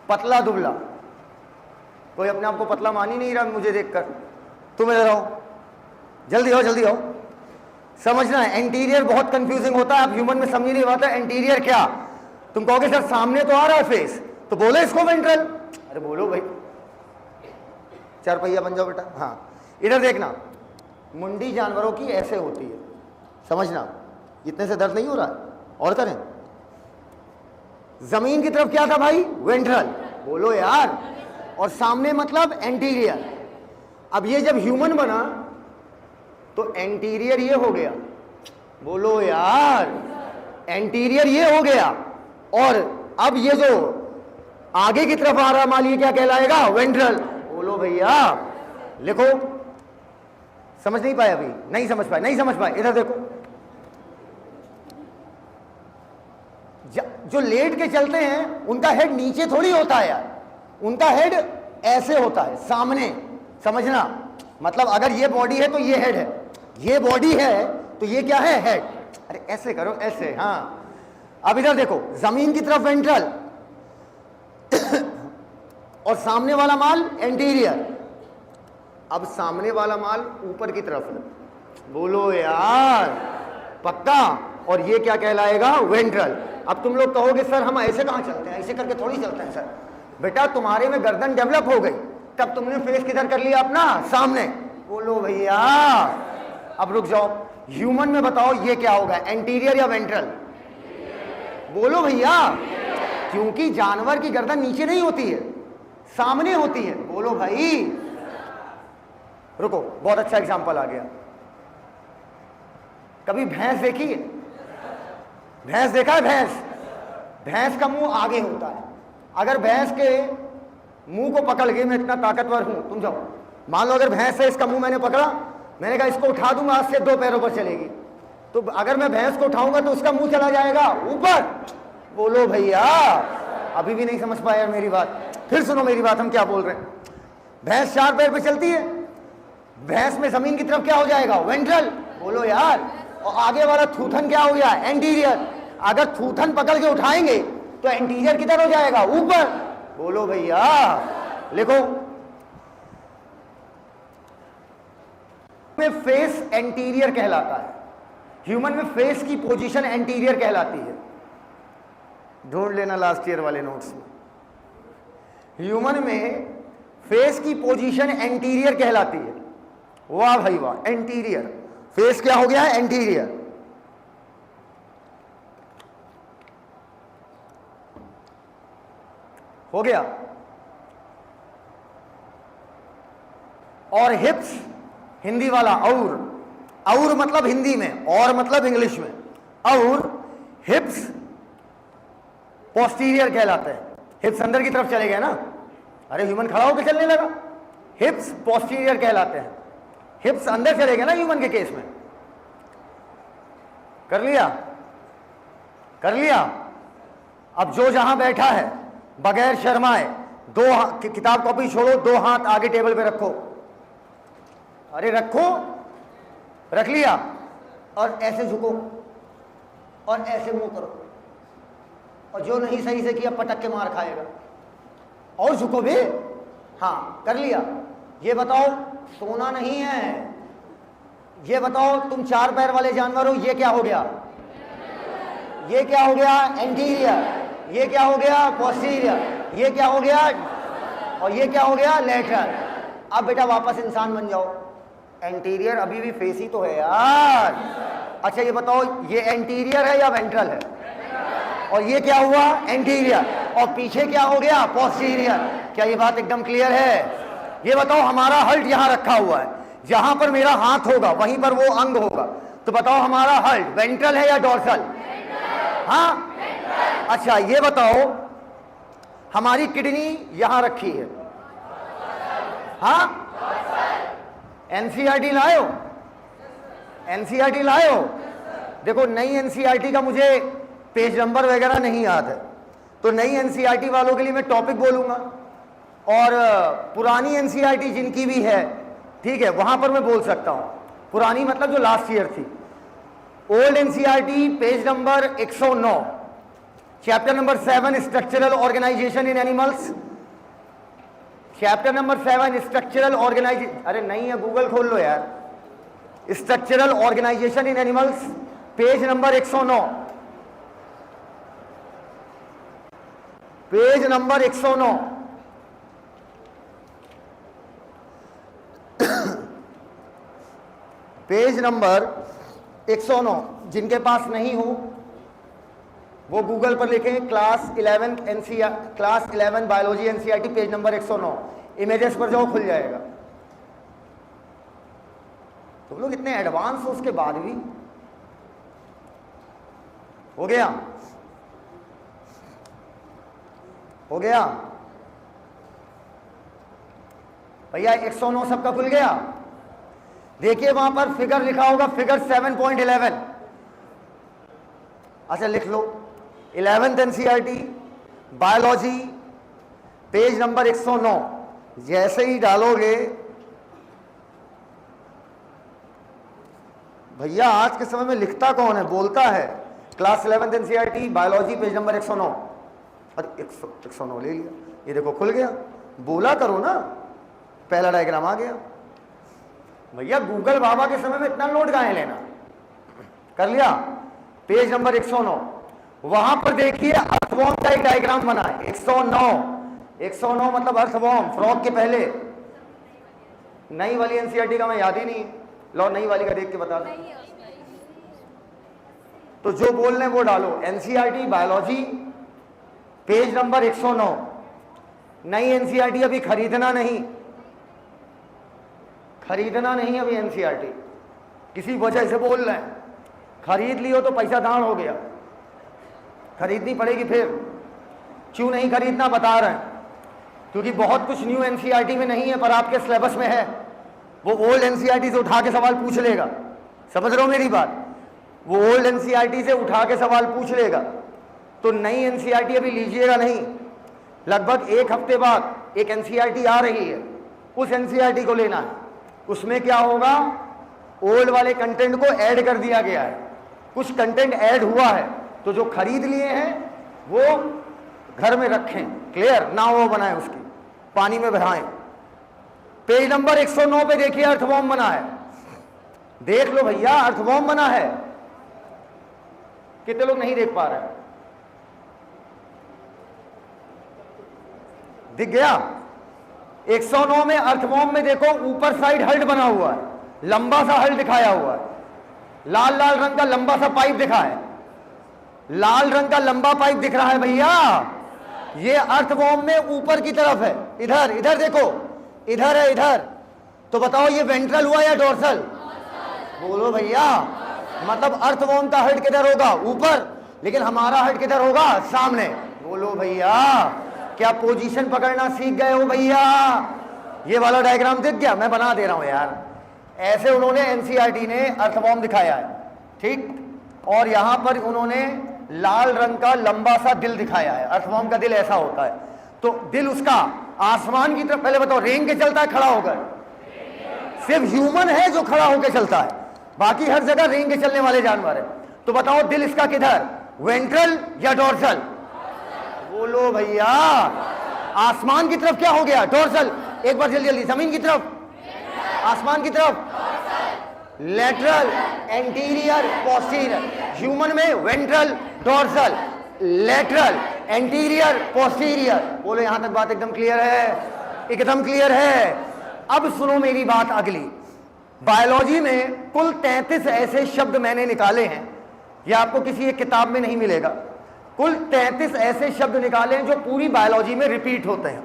पतला दुबला, कोई अपने आप को पतला मान ही नहीं रहा मुझे देखकर, तुम इधर आओ, जल्दी आओ, जल्दी आओ। समझना है, एंटीरियर बहुत कंफ्यूजिंग होता है, आप ह्यूमन में समझ नहीं पाते एंटीरियर क्या। तुम कहोगे सर सामने तो आ रहा है फेस, तो बोलो इसको वेंट्रल, अरे बोलो भाई, 4 पहिया बन जाओ बेटा। हाँ, इधर देखना, मुंडी जानवरों की ऐसे होती है, समझना, इतने से दर्द नहीं हो रहा है, और करें। जमीन की तरफ क्या था भाई, वेंट्रल, बोलो यार, और सामने मतलब एंटीरियर। अब ये जब ह्यूमन बना तो एंटीरियर ये हो गया, बोलो यार, एंटीरियर ये हो गया, और अब ये जो आगे की तरफ आ रहा माल, ये क्या कहलाएगा, वेंट्रल। बोलो भैया, लिखो। समझ नहीं पाए, अभी नहीं समझ पाए, नहीं समझ पाए, इधर देखो, जो लेट के चलते हैं उनका हेड नीचे थोड़ी होता है यार, उनका हेड ऐसे होता है सामने, समझना। मतलब अगर ये बॉडी है तो ये हेड है, ये बॉडी है तो ये क्या है, हेड। अरे ऐसे करो, ऐसे, हाँ। अब इधर देखो, जमीन की तरफ वेंट्रल और सामने वाला माल एंटीरियर। अब सामने वाला माल ऊपर की तरफ है, बोलो यार, पक्का। और ये क्या कहलाएगा, वेंट्रल। अब तुम लोग कहोगे सर हम ऐसे कहाँ चलते हैं, ऐसे करके थोड़ी चलते हैं। सर बेटा, तुम्हारे में गर्दन डेवलप हो गई, तब तुमने फेस किधर कर लिया अपना, सामने। बोलो भैया, अब रुक जाओ, ह्यूमन में बताओ ये क्या होगा, एंटीरियर या वेंट्रल। बोलो भैया, क्योंकि जानवर की गर्दन नीचे नहीं होती है, सामने होती है। बोलो भाई, रुको, बहुत अच्छा एग्जांपल आ गया। कभी भैंस देखी है? भैंस देखा है? भैंस का मुंह आगे होता है। अगर भैंस के मुंह को पकड़ के, मैं इतना ताकतवर हूं, तुम जाओ, मान लो अगर भैंस है, इसका मुंह मैंने पकड़ा, मैंने कहा इसको उठा दूंगा, आज से 2 पैरों पर चलेगी, तो अगर मैं भैंस को उठाऊंगा तो उसका मुंह चला जाएगा ऊपर। बोलो भैया, अभी भी नहीं समझ पाया मेरी बात? फिर सुनो मेरी बात, हम क्या बोल रहे हैं। भैंस 4 पैर पे चलती है, भैंस में जमीन की तरफ क्या हो जाएगा? वेंट्रल। बोलो यार। और आगे वाला थूथन क्या हो गया? एंटीरियर। अगर थूथन पकड़ के उठाएंगे तो एंटीरियर किधर हो जाएगा? ऊपर। बोलो भैया, लिखो। में फेस एंटीरियर कहलाता है, ह्यूमन में फेस की पोजीशन एंटीरियर कहलाती है। ढूंढ लेना लास्ट ईयर वाले नोट्स में। ह्यूमन में फेस की पोजीशन एंटीरियर कहलाती है। वाह भाई वाह, एंटीरियर। फेस क्या हो गया है? एंटीरियर। हो गया। और हिप्स, हिंदी वाला और मतलब हिंदी में, और मतलब इंग्लिश में, और हिप्स पोस्टीरियर कहलाते हैं। हिप्स अंदर की तरफ चले गए ना, अरे ह्यूमन खड़ा होकर चलने लगा, हिप्स पोस्टीरियर कहलाते हैं। हिप्स अंदर चले गए ना ह्यूमन के केस में। कर लिया? कर लिया? अब जो जहां बैठा है बगैर शर्माए, किताब कॉपी छोड़ो, 2 हाथ आगे टेबल पे रखो। अरे रखो, रख लिया, और ऐसे झुको और ऐसे मुंह करो, और जो नहीं सही से किया पटक के मार खाएगा। और झुको भी। हाँ, कर लिया। ये बताओ, सोना नहीं है, ये बताओ तुम 4 पैर वाले जानवर हो, ये क्या हो गया? ये क्या हो गया? एंटीरियर। ये क्या हो गया? पोस्टीरियर। ये क्या हो गया? और ये क्या हो गया? लेटरल। अब बेटा वापस इंसान बन जाओ। एंटीरियर अभी भी फेस ही तो है यार। अच्छा ये बताओ, ये एंटीरियर है या वेंट्रल है? और ये क्या हुआ? एंटीरियर। और पीछे क्या हो गया? पोस्टीरियर। क्या ये बात एकदम क्लियर है? ये बताओ, हमारा हल्ट यहां रखा हुआ है, जहां पर मेरा हाथ होगा वहीं पर वो अंग होगा, तो बताओ हमारा हल्ट वेंट्रल है या डोर्सल? हाँ, अच्छा ये बताओ, हमारी किडनी यहां रखी है, हाँ? एनसीईआरटी लाए हो? एनसीईआरटी लाए हो? देखो, नई एनसीईआरटी का मुझे पेज नंबर वगैरह नहीं याद है, तो नई एनसीईआरटी वालों के लिए मैं टॉपिक बोलूंगा, और पुरानी एनसीईआरटी जिनकी भी है, ठीक है, वहां पर मैं बोल सकता हूं। पुरानी मतलब जो लास्ट ईयर थी। Old NCERT page number 109, chapter number 7 structural organisation in animals. Chapter number 7 structural organisation, अरे नहीं है, गूगल खोल लो यार। Structural organisation in animals, page number 109, page number 109। Page number 109, जिनके पास नहीं हो वो गूगल पर लिखें class 11 biology NCERT, page number 109। Images पर जाओ, खुल जाएगा। तुम लोग इतने एडवांस हो, उसके बाद भी हो गया? हो गया भैया? 109 सबका खुल गया? देखिए वहां पर फिगर लिखा होगा, फिगर 7.11। अच्छा लिख लो, 11th NCERT biology, page number 109। जैसे ही डालोगे, भैया आज के समय में लिखता कौन है, बोलता है? Class 11th NCERT biology, page number 109। अरे 109 ले लिया, ये देखो खुल गया। बोला करो ना, पहला डायग्राम आ गया। भैया गूगल बाबा के समय में इतना नोट काहे लेना? कर लिया? पेज नंबर 109, वहां पर देखिए अर्थवॉर्म का एक डायग्राम बना है। 109 मतलब अर्थवॉर्म, फ्रॉग के पहले। नई वाली एनसीईआरटी का मैं याद ही नहीं, लो नई वाली का देख के बता दो। तो जो बोल रहे हैं वो डालो। NCERT biology, page number 109। नई एनसीईआरटी अभी खरीदना नहीं, खरीदना नहीं है अभी एनसीईआरटी, किसी वजह से बोल रहे हैं, खरीद लियो तो पैसा दान हो गया, खरीदनी पड़ेगी फिर। क्यों नहीं खरीदना बता रहे हैं, क्योंकि बहुत कुछ न्यू एनसीईआरटी में नहीं है पर आपके सिलेबस में है। वो ओल्ड एनसीईआरटी से उठा के सवाल पूछ लेगा, समझ रहे हो मेरी बात? वो ओल्ड एनसीईआरटी से उठा के सवाल पूछ लेगा। तो नई एनसीईआरटी अभी लीजिएगा नहीं, लगभग एक हफ्ते बाद एक एनसीईआरटी आ रही है, उस एनसीईआरटी को लेना है। उसमें क्या होगा, ओल्ड वाले कंटेंट को ऐड कर दिया गया है, कुछ कंटेंट ऐड हुआ है, तो जो खरीद लिए हैं वो घर में रखें, क्लियर ना वो बनाए, उसकी पानी में बहाएं। पेज नंबर 109 पे देखिए अर्थवॉर्म बना है, देख लो भैया अर्थवॉर्म बना है। कितने लोग नहीं देख पा रहे हैं? दिख गया? 109 में अर्थवॉर्म में देखो ऊपर साइड हल्ट बना हुआ है, लंबा सा हल्ट दिखाया हुआ है, लाल लाल रंग का लंबा सा पाइप दिखा है, लाल रंग का लंबा पाइप दिख रहा है भैया, ये अर्थवॉर्म में ऊपर की तरफ है। इधर इधर देखो, इधर है इधर। तो बताओ ये वेंट्रल हुआ या डोर्सल? बोलो भैया, मतलब अर्थवॉर्म का हर्ट किधर होगा? ऊपर, लेकिन हमारा हर्ट किधर होगा? सामने। बोलो भैया, क्या पोजीशन पकड़ना सीख गए हो भैया? ये वाला डायग्राम दिख गया? मैं बना दे रहा हूं यार, ऐसे उन्होंने एनसीईआरटी ने अर्थवॉर्म दिखाया है, ठीक। और यहां पर उन्होंने लाल रंग का लंबा सा दिल दिखाया है, अर्थवॉर्म का दिल ऐसा होता है। तो दिल उसका आसमान की तरफ, पहले बताओ रेंग के चलता है खड़ा होकर? सिर्फ ह्यूमन है जो खड़ा होकर चलता है, बाकी हर जगह रेंग के चलने वाले जानवर है। तो बताओ दिल इसका किधर, वेंट्रल या डोर्सल? बोलो भैया, आसमान की तरफ क्या हो गया? डोर्सल। एक बार जल्दी जल्दी, जमीन की तरफ, आसमान की तरफ लेटरल, एंटीरियर, पोस्टीरियर। ह्यूमन में ventral, dorsal, lateral, anterior, posterior. बोलो यहां तक बात एकदम क्लियर है? एकदम क्लियर है। अब सुनो मेरी बात अगली। बायोलॉजी में कुल 33 ऐसे शब्द मैंने निकाले हैं, ये आपको किसी एक किताब में नहीं मिलेगा। कुल 33 ऐसे शब्द निकाले हैं जो पूरी बायोलॉजी में रिपीट होते हैं,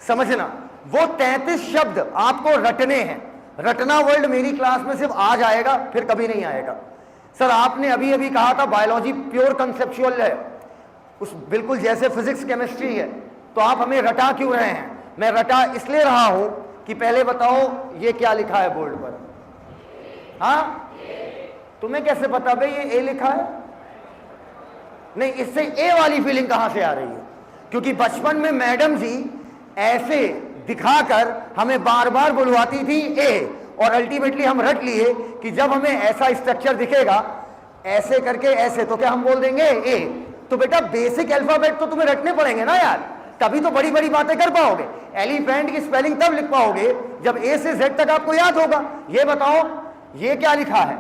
समझना। वो 33 शब्द आपको रटने हैं। रटना वर्ल्ड मेरी क्लास में सिर्फ आज आएगा, फिर कभी नहीं आएगा। सर आपने अभी अभी कहा था बायोलॉजी प्योर कंसेप्चुअल है, उस बिल्कुल जैसे फिजिक्स केमिस्ट्री है, तो आप हमें रटा क्यों रहे हैं? मैं रटा इसलिए रहा हूं कि पहले बताओ ये क्या लिखा है बोर्ड पर? हाँ, तुम्हें कैसे पता भाई ये ए लिखा है? नहीं, इससे ए वाली फीलिंग कहां से आ रही है? क्योंकि बचपन में मैडम जी ऐसे दिखाकर हमें बार बार बुलवाती थी ए, और अल्टीमेटली हम रट लिए कि जब हमें ऐसा स्ट्रक्चर दिखेगा ऐसे करके ऐसे, तो क्या हम बोल देंगे ए। तो बेटा बेसिक अल्फाबेट तो तुम्हें रटने पड़ेंगे ना यार, तभी तो बड़ी बड़ी बातें कर पाओगे। एलिफेंट की स्पेलिंग तब लिख पाओगे जब ए से जेड तक आपको याद होगा। ये बताओ ये क्या लिखा है?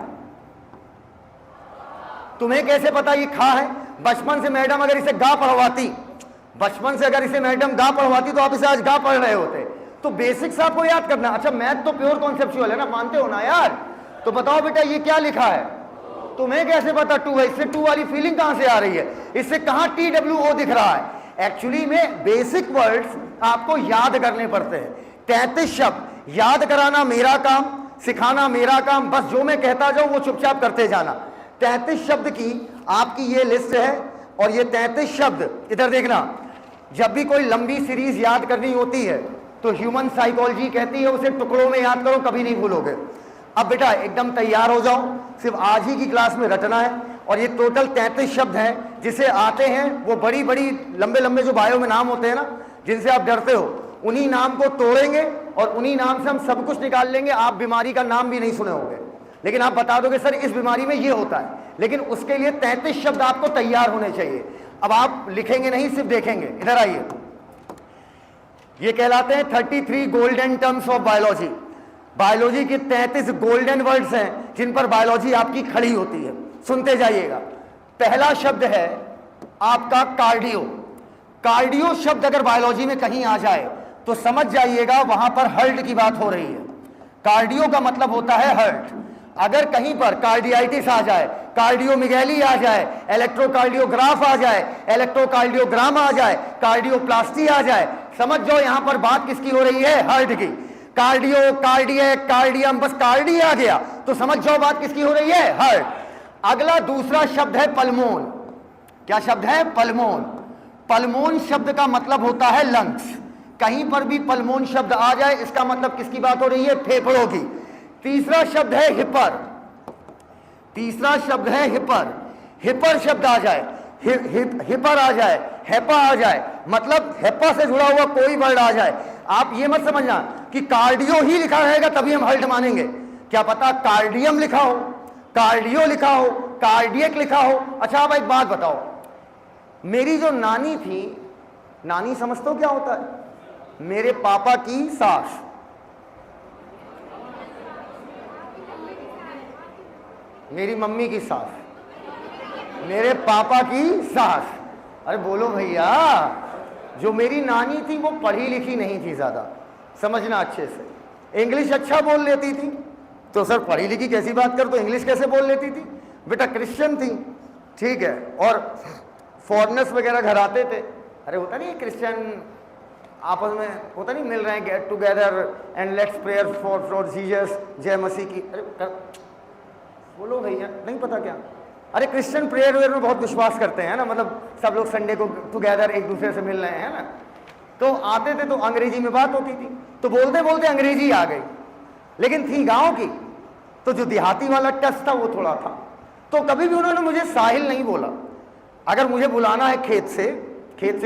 तुम्हें कैसे पता ये खा है? बचपन से मैडम अगर इसे गा पढ़वाती, बचपन से अगर इसे मैडम गा पढ़वाती तो आप इसे आज गा पढ़ रहे होते। तो बेसिक्स आपको याद करना। अच्छा मैथ तो प्योर कॉन्सेप्चुअल है ना, मानते हो ना यार? तो बताओ बेटा ये क्या लिखा है? तुम्हें कैसे पता टू है? इससे टू वाली फीलिंग कहां से आ रही है? इससे कहां TWO दिख रहा है? एक्चुअली में बेसिक वर्ड्स आपको याद करने पड़ते हैं। 33 शब्द याद कराना मेरा काम, सिखाना मेरा काम, बस जो मैं कहता जाऊं वो चुपचाप करते जाना। 33 शब्द की आपकी ये लिस्ट है, और ये 33 शब्द इधर देखना। जब भी कोई लंबी सीरीज याद करनी होती है तो ह्यूमन साइकोलॉजी कहती है उसे टुकड़ों में याद करो, कभी नहीं भूलोगे। अब बेटा एकदम तैयार हो जाओ, सिर्फ आज ही की क्लास में रटना है। और ये टोटल 33 शब्द हैं जिसे आते हैं वो बड़ी बड़ी लंबे लंबे जो बायो में नाम होते हैं ना, जिनसे आप डरते हो, उन्हीं नाम को तोड़ेंगे और उन्हीं नाम से हम सब कुछ निकाल लेंगे। आप बीमारी का नाम भी नहीं सुने होंगे, लेकिन आप बता दोगे सर इस बीमारी में ये होता है। लेकिन उसके लिए 33 शब्द आपको तैयार होने चाहिए। अब आप लिखेंगे नहीं, सिर्फ देखेंगे। इधर आइए, ये कहलाते हैं 33 golden terms of biology. Biology के 33 गोल्डन वर्ड्स हैं जिन पर बायोलॉजी आपकी खड़ी होती है। सुनते जाइएगा। पहला शब्द है आपका कार्डियो। कार्डियो शब्द अगर बायोलॉजी में कहीं आ जाए तो समझ जाइएगा वहां पर हर्ट की बात हो रही है। कार्डियो का मतलब होता है हर्ट। अगर कहीं पर कार्डियाइटिस आ जाए, कार्डियोमिगैली आ जाए, इलेक्ट्रोकार्डियोग्राफ आ जाए, इलेक्ट्रोकार्डियोग्राम आ जाए, कार्डियोप्लास्टी आ जाए, समझ जाओ यहां पर बात किसकी हो रही है? हार्ट की। कार्डियो, कार्डियक, कार्डियम, बस कार्डी आ गया तो समझ जाओ बात किसकी हो रही है, हार्ट। अगला दूसरा शब्द है पल्मोन। क्या शब्द है, पल्मोन। पल्मोन शब्द का मतलब होता है लंग्स। कहीं पर भी पल्मोन शब्द आ जाए इसका मतलब किसकी बात हो रही है, फेफड़ों की। तीसरा शब्द है हिपर। तीसरा शब्द है हिपर। हिपर शब्द आ जाए, हिपर आ जाए, हेपा आ जाए, मतलब हेपा से जुड़ा हुआ कोई वर्ड आ जाए, आप ये मत समझना कि कार्डियो ही लिखा रहेगा तभी हम हर्ट मानेंगे। क्या पता कार्डियम लिखा हो, कार्डियो लिखा हो, कार्डियक लिखा हो। अच्छा आप एक बात बताओ, मेरी जो नानी थी, नानी समझते हो क्या होता है, मेरे पापा की सास, मेरी मम्मी की सास, मेरे पापा की सास। अरे बोलो भैया, जो मेरी नानी थी वो पढ़ी लिखी नहीं थी ज्यादा, समझना अच्छे से, इंग्लिश अच्छा बोल लेती थी। तो सर पढ़ी लिखी कैसी बात कर, तो इंग्लिश कैसे बोल लेती थी, बेटा क्रिश्चियन थी, ठीक है, और फॉरेनर्स वगैरह घर आते थे, अरे होता नहीं क्रिश्चियन आपस में होता नहीं, मिल रहे हैं, get together and let's prayer for Jesus, जय मसीह की। अरे बोलो भैया, नहीं पता क्या, अरे क्रिश्चियन प्रेयर वेयर में बहुत विश्वास करते हैं ना, मतलब सब लोग संडे को टुगेदर एक दूसरे से मिल रहे हैं ना। तो आते थे तो अंग्रेजी में बात होती थी, तो बोलते बोलते अंग्रेजी आ गई, लेकिन थी गांव की, तो जो देहाती वाला टच था वो थोड़ा था। तो कभी भी उन्होंने मुझे साहिल नहीं बोला। अगर मुझे बुलाना है खेत से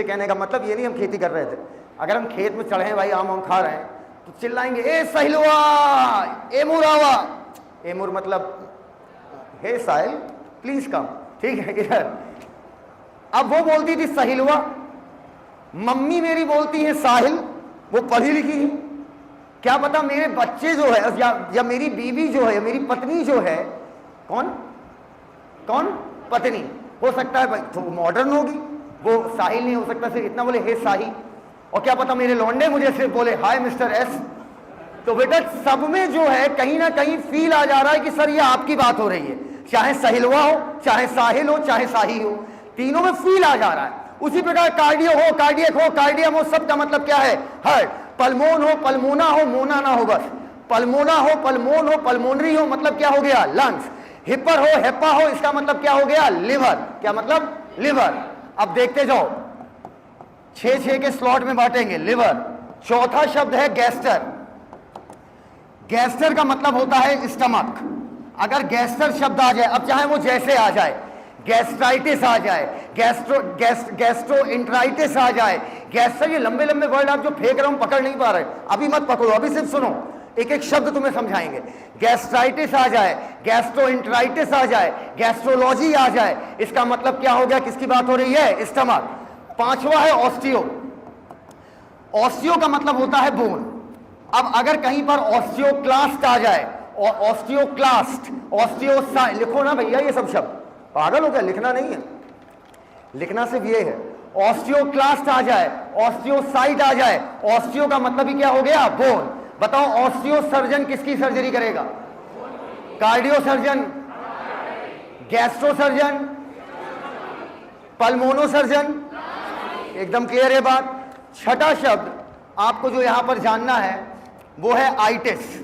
कहने का मतलब ये नहीं हम खेती कर रहे थे, अगर हम खेत में चढ़े हैं भाई, आम खा रहे हैं, तो चिल्लाएंगे ए साहिलवा, ए मुरावा, एमुर मतलब हे साहिल प्लीज कम, ठीक है इधर। अब वो बोलती थी साहिलवा, मम्मी मेरी बोलती है साहिल, वो पढ़ी लिखी है। क्या पता मेरे बच्चे जो है या मेरी बीवी जो है, मेरी पत्नी जो है, कौन पत्नी, हो सकता है भाई तो मॉडर्न होगी, वो साहिल नहीं हो सकता, सिर्फ इतना बोले हे साही। और क्या पता मेरे लौंडे मुझे सिर्फ बोले हाय मिस्टर एस। तो बेटा सब में जो है कहीं ना कहीं फील आ जा रहा है कि सर ये आपकी बात हो रही है, चाहे सहिलवा हो, चाहे साहिल हो, चाहे साही हो, तीनों में फील आ जा रहा है। उसी प्रकार कार्डियो हो, कार्डियक हो, कार्डियम हो, सब का मतलब क्या है, हार्ट। पल्मोन हो, पल्मोना हो, मोना ना हो, बस पल्मोना हो, पल्मोन हो, पल्मोनरी हो, मतलब क्या हो गया, लंग्स। हिपर हो, हेपा हो, इसका मतलब क्या हो गया, लिवर। क्या मतलब, लिवर। अब देखते जाओ, 6 के स्लॉट में बांटेंगे, लिवर। चौथा शब्द है गैस्टर। गैस्टर का मतलब होता है स्टमक। अगर गैस्टर शब्द आ जाए, अब चाहे वो जैसे आ जाए, गैस्ट्राइटिस आ जाए, गैस्ट्रोइंट्राइटिस आ जाए, गैस्टर, ये लंबे लंबे वर्ड आप जो फेंक रहा हूं पकड़ नहीं पा रहे, अभी मत पकड़ो, अभी सिर्फ सुनो, एक एक शब्द तुम्हें समझाएंगे। गैस्ट्राइटिस आ जाए, गैस्ट्रोइंट्राइटिस आ जाए, गैस्ट्रोलॉजी आ जाए, इसका मतलब क्या हो गया, किसकी बात हो रही है, स्टमक। पांचवा है ऑस्टियो। ऑस्टियो का मतलब होता है बोन। अब अगर कहीं पर ऑस्टियोक्लास्ट आ जाए, ऑस्टियोक्लास्ट, ऑस्टियोसाइट, लिखो ना भैया, ये सब शब्द पागल हो गया, लिखना नहीं है, लिखना सिर्फ ये है। ऑस्टियोक्लास्ट आ जाए, ऑस्टियोसाइट आ जाए, ऑस्टियो का मतलब ही क्या हो गया, बोन। बताओ ऑस्टियो सर्जन किसकी सर्जरी करेगा, cardio surgeon, gastro surgeon, pulmono surgeon, एकदम क्लियर है बात। छठा शब्द आपको जो यहां पर जानना है वो है आइटिस।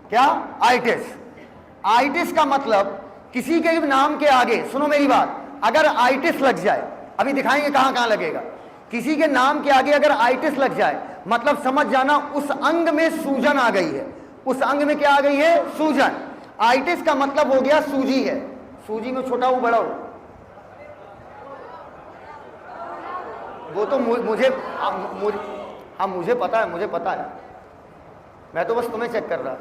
क्या, आइटिस। आइटिस का मतलब किसी के भी नाम के आगे, सुनो मेरी बात, अगर आइटिस लग जाए, अभी दिखाएंगे कहां कहां लगेगा, किसी के नाम के आगे अगर आइटिस लग जाए, मतलब समझ जाना उस अंग में सूजन आ गई है। उस अंग में क्या आ गई है, सूजन। आइटिस का मतलब हो गया सूजी है, सूजी में छोटा हो बड़ा हो, वो तो मुझे पता है, मुझे पता है, मैं तो बस तुम्हें चेक कर रहा।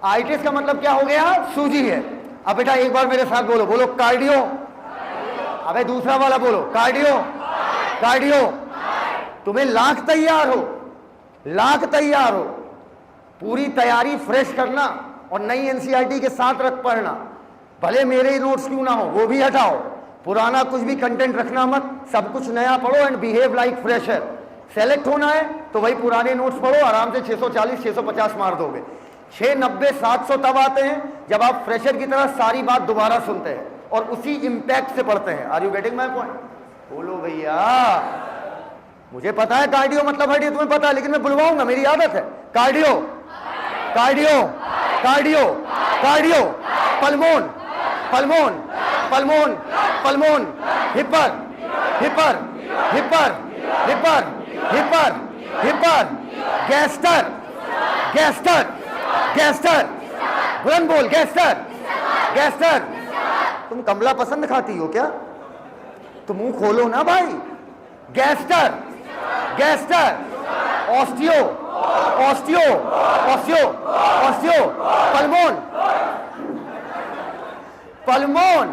आइटिस का मतलब क्या हो गया, सूजी है। अब बेटा एक बार मेरे साथ बोलो, बोलो कार्डियो। अबे दूसरा वाला बोलो, कार्डियो, कार्डियो। तुम्हें लाख तैयार हो, लाख तैयार हो, पूरी तैयारी फ्रेश करना और नई एनसीईआरटी के साथ रख पढ़ना। भले मेरे ही नोट्स क्यों ना हो वो भी हटाओ, पुराना कुछ भी कंटेंट रखना मत, सब कुछ नया पढ़ो and behave like fresher. Select होना है तो वही पुराने नोट्स पढ़ो, आराम से 640 650 मार दोगे। 690 700 तब आते हैं जब आप फ्रेशर की तरह सारी बात दोबारा सुनते हैं और उसी इंपैक्ट से पढ़ते हैं। Are you getting my point? बोलो भैया। मुझे पता है कार्डियो मतलब हड्डी, तुम्हें पता है, लेकिन मैं बुलवाऊंगा, मेरी आदत है, cardio, cardio, cardio, cardio, pulmon, pulmon, pulmon, pulmon, hepar, hepar, hepar, hepar, hepar, hepar, gaster, gaster, gaster, बुलंद बोल, गैस्टर, गैस्टर। तुम कमला पसंद खाती हो क्या? तो मुंह खोलो ना भाई। Gaster, gaster, osteo, osteo, osteo, osteo, pulmon, pulmon,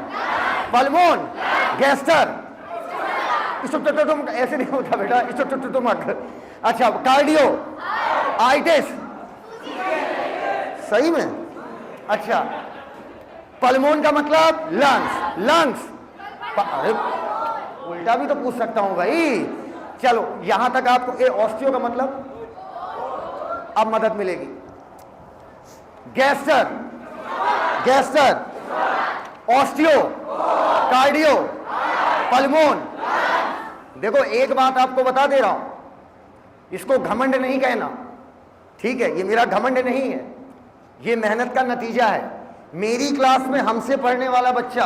pulmon, gaster. ऐसे नहीं होता बेटा, अच्छा, कार्डियो, आइटिस, सही में? अच्छा, पल्मोन का मतलब लंग्स, लंग्स। अरे उल्टा भी तो पूछ सकता हूं भाई। चलो यहां तक आपको ए ऑस्टियो का मतलब अब मदद मिलेगी। Gaster, gaster, osteo, cardio, pulmon. देखो एक बात आपको बता दे रहा हूं, इसको घमंड नहीं कहना, ठीक है? ये मेरा घमंड नहीं है, ये मेहनत का नतीजा है। मेरी क्लास में हमसे पढ़ने वाला बच्चा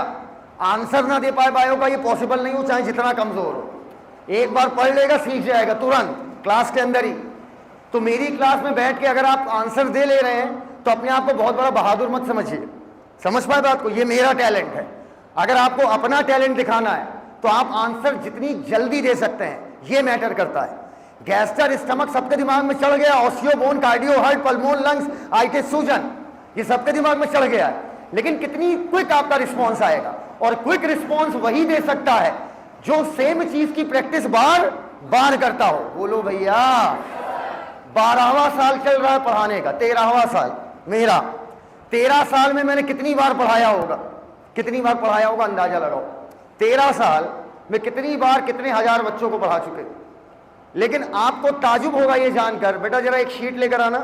आंसर ना दे पाए बायो का, ये पॉसिबल नहीं हो, चाहे जितना कमजोर हो। एक बार पढ़ लेगा, सीख जाएगा तुरंत क्लास के अंदर ही। तो मेरी क्लास में बैठ के अगर आप आंसर दे ले रहे हैं तो अपने आप को बहुत बड़ा बहादुर मत समझिए। समझ पाए बात को? ये मेरा टैलेंट है। अगर आपको अपना टैलेंट दिखाना है तो आप आंसर जितनी जल्दी दे सकते हैं, ये मैटर करता है। गैस्टर, स्टमक सबके दिमाग में चढ़ गया, osteo, bone, cardio, heart, pulmon, lungs, itis, सूजन, ये सबके दिमाग में चढ़ गया है। लेकिन कितनी क्विक आपका रिस्पॉन्स आएगा? और क्विक रिस्पॉन्स वही दे सकता है जो सेम चीज की प्रैक्टिस बार बार करता हो। बोलो भैया। 12वां साल चल रहा है पढ़ाने का, 13वां साल मेरा। 13 साल में मैंने कितनी बार पढ़ाया होगा? कितनी बार पढ़ाया होगा अंदाजा लगाओ। 13 साल में कितनी बार कितने हजार बच्चों को पढ़ा चुके। लेकिन आपको ताजुब होगा ये जानकर, बेटा जरा एक शीट लेकर आना,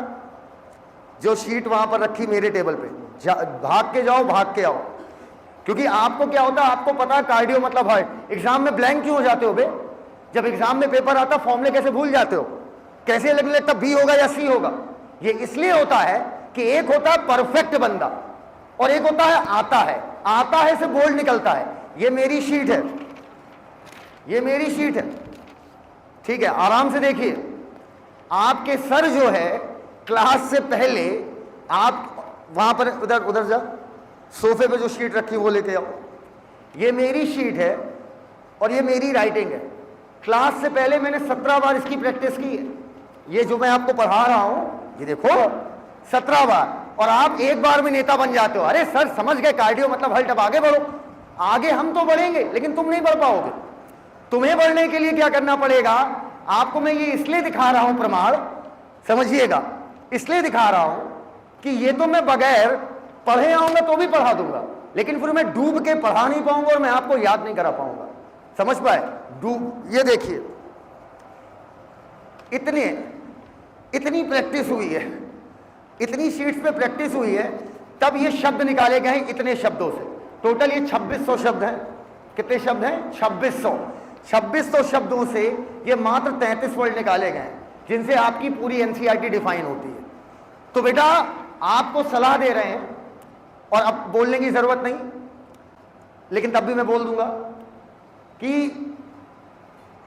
जो शीट वहां पर रखी मेरे टेबल पे, भाग के जाओ, भाग के आओ। क्योंकि आपको क्या होता है, आपको पता है कार्डियो मतलब हार्ट। एग्जाम में ब्लैंक क्यों हो जाते हो बे? जब एग्जाम में पेपर आता फॉर्मूले कैसे भूल जाते हो? कैसे लगने लगता बी होगा या सी होगा? ये इसलिए होता है कि एक होता है परफेक्ट बंदा और एक होता है आता है। आता है से बोल्ड निकलता है। ये मेरी शीट है, ये मेरी शीट है, ठीक है? आराम से देखिए। आपके सर जो है क्लास से पहले, आप वहां पर उधर उधर जा, सोफे पे जो शीट रखी वो लेके आओ। ये मेरी शीट है और ये मेरी राइटिंग है। क्लास से पहले मैंने 17 बार इसकी प्रैक्टिस की है। ये जो मैं आपको पढ़ा रहा हूं, ये देखो 17 बार, और आप एक बार में नेता बन जाते हो। अरे सर समझ गए, कार्डियो मतलब हल्ट, अब आगे बढ़ो। आगे हम तो बढ़ेंगे लेकिन तुम नहीं बढ़ पाओगे। तुम्हें बढ़ने के लिए क्या करना पड़ेगा? आपको मैं ये इसलिए दिखा रहा हूं प्रमाण, समझिएगा, इसलिए दिखा रहा हूं कि ये तो मैं बगैर पढ़े आऊंगा तो भी पढ़ा दूंगा, लेकिन फिर मैं डूब के पढ़ा नहीं पाऊंगा और मैं आपको याद नहीं करा पाऊंगा। समझ पाए? डूब, ये देखिए, इतनी प्रैक्टिस हुई है, इतनी शीट्स पे प्रैक्टिस हुई है, तब ये शब्द निकाले गए हैं इतने शब्दों से। टोटल ये 2600 शब्द हैं। कितने शब्द हैं? 2600 शब्दों से ये मात्र 33 वर्ड निकाले गए हैं, जिनसे आपकी पूरी एनसीईआरटी डिफाइन होती है। तो बेटा आपको सलाह दे रहे हैं, और अब बोलने की जरूरत नहीं, लेकिन तब भी मैं बोल दूंगा कि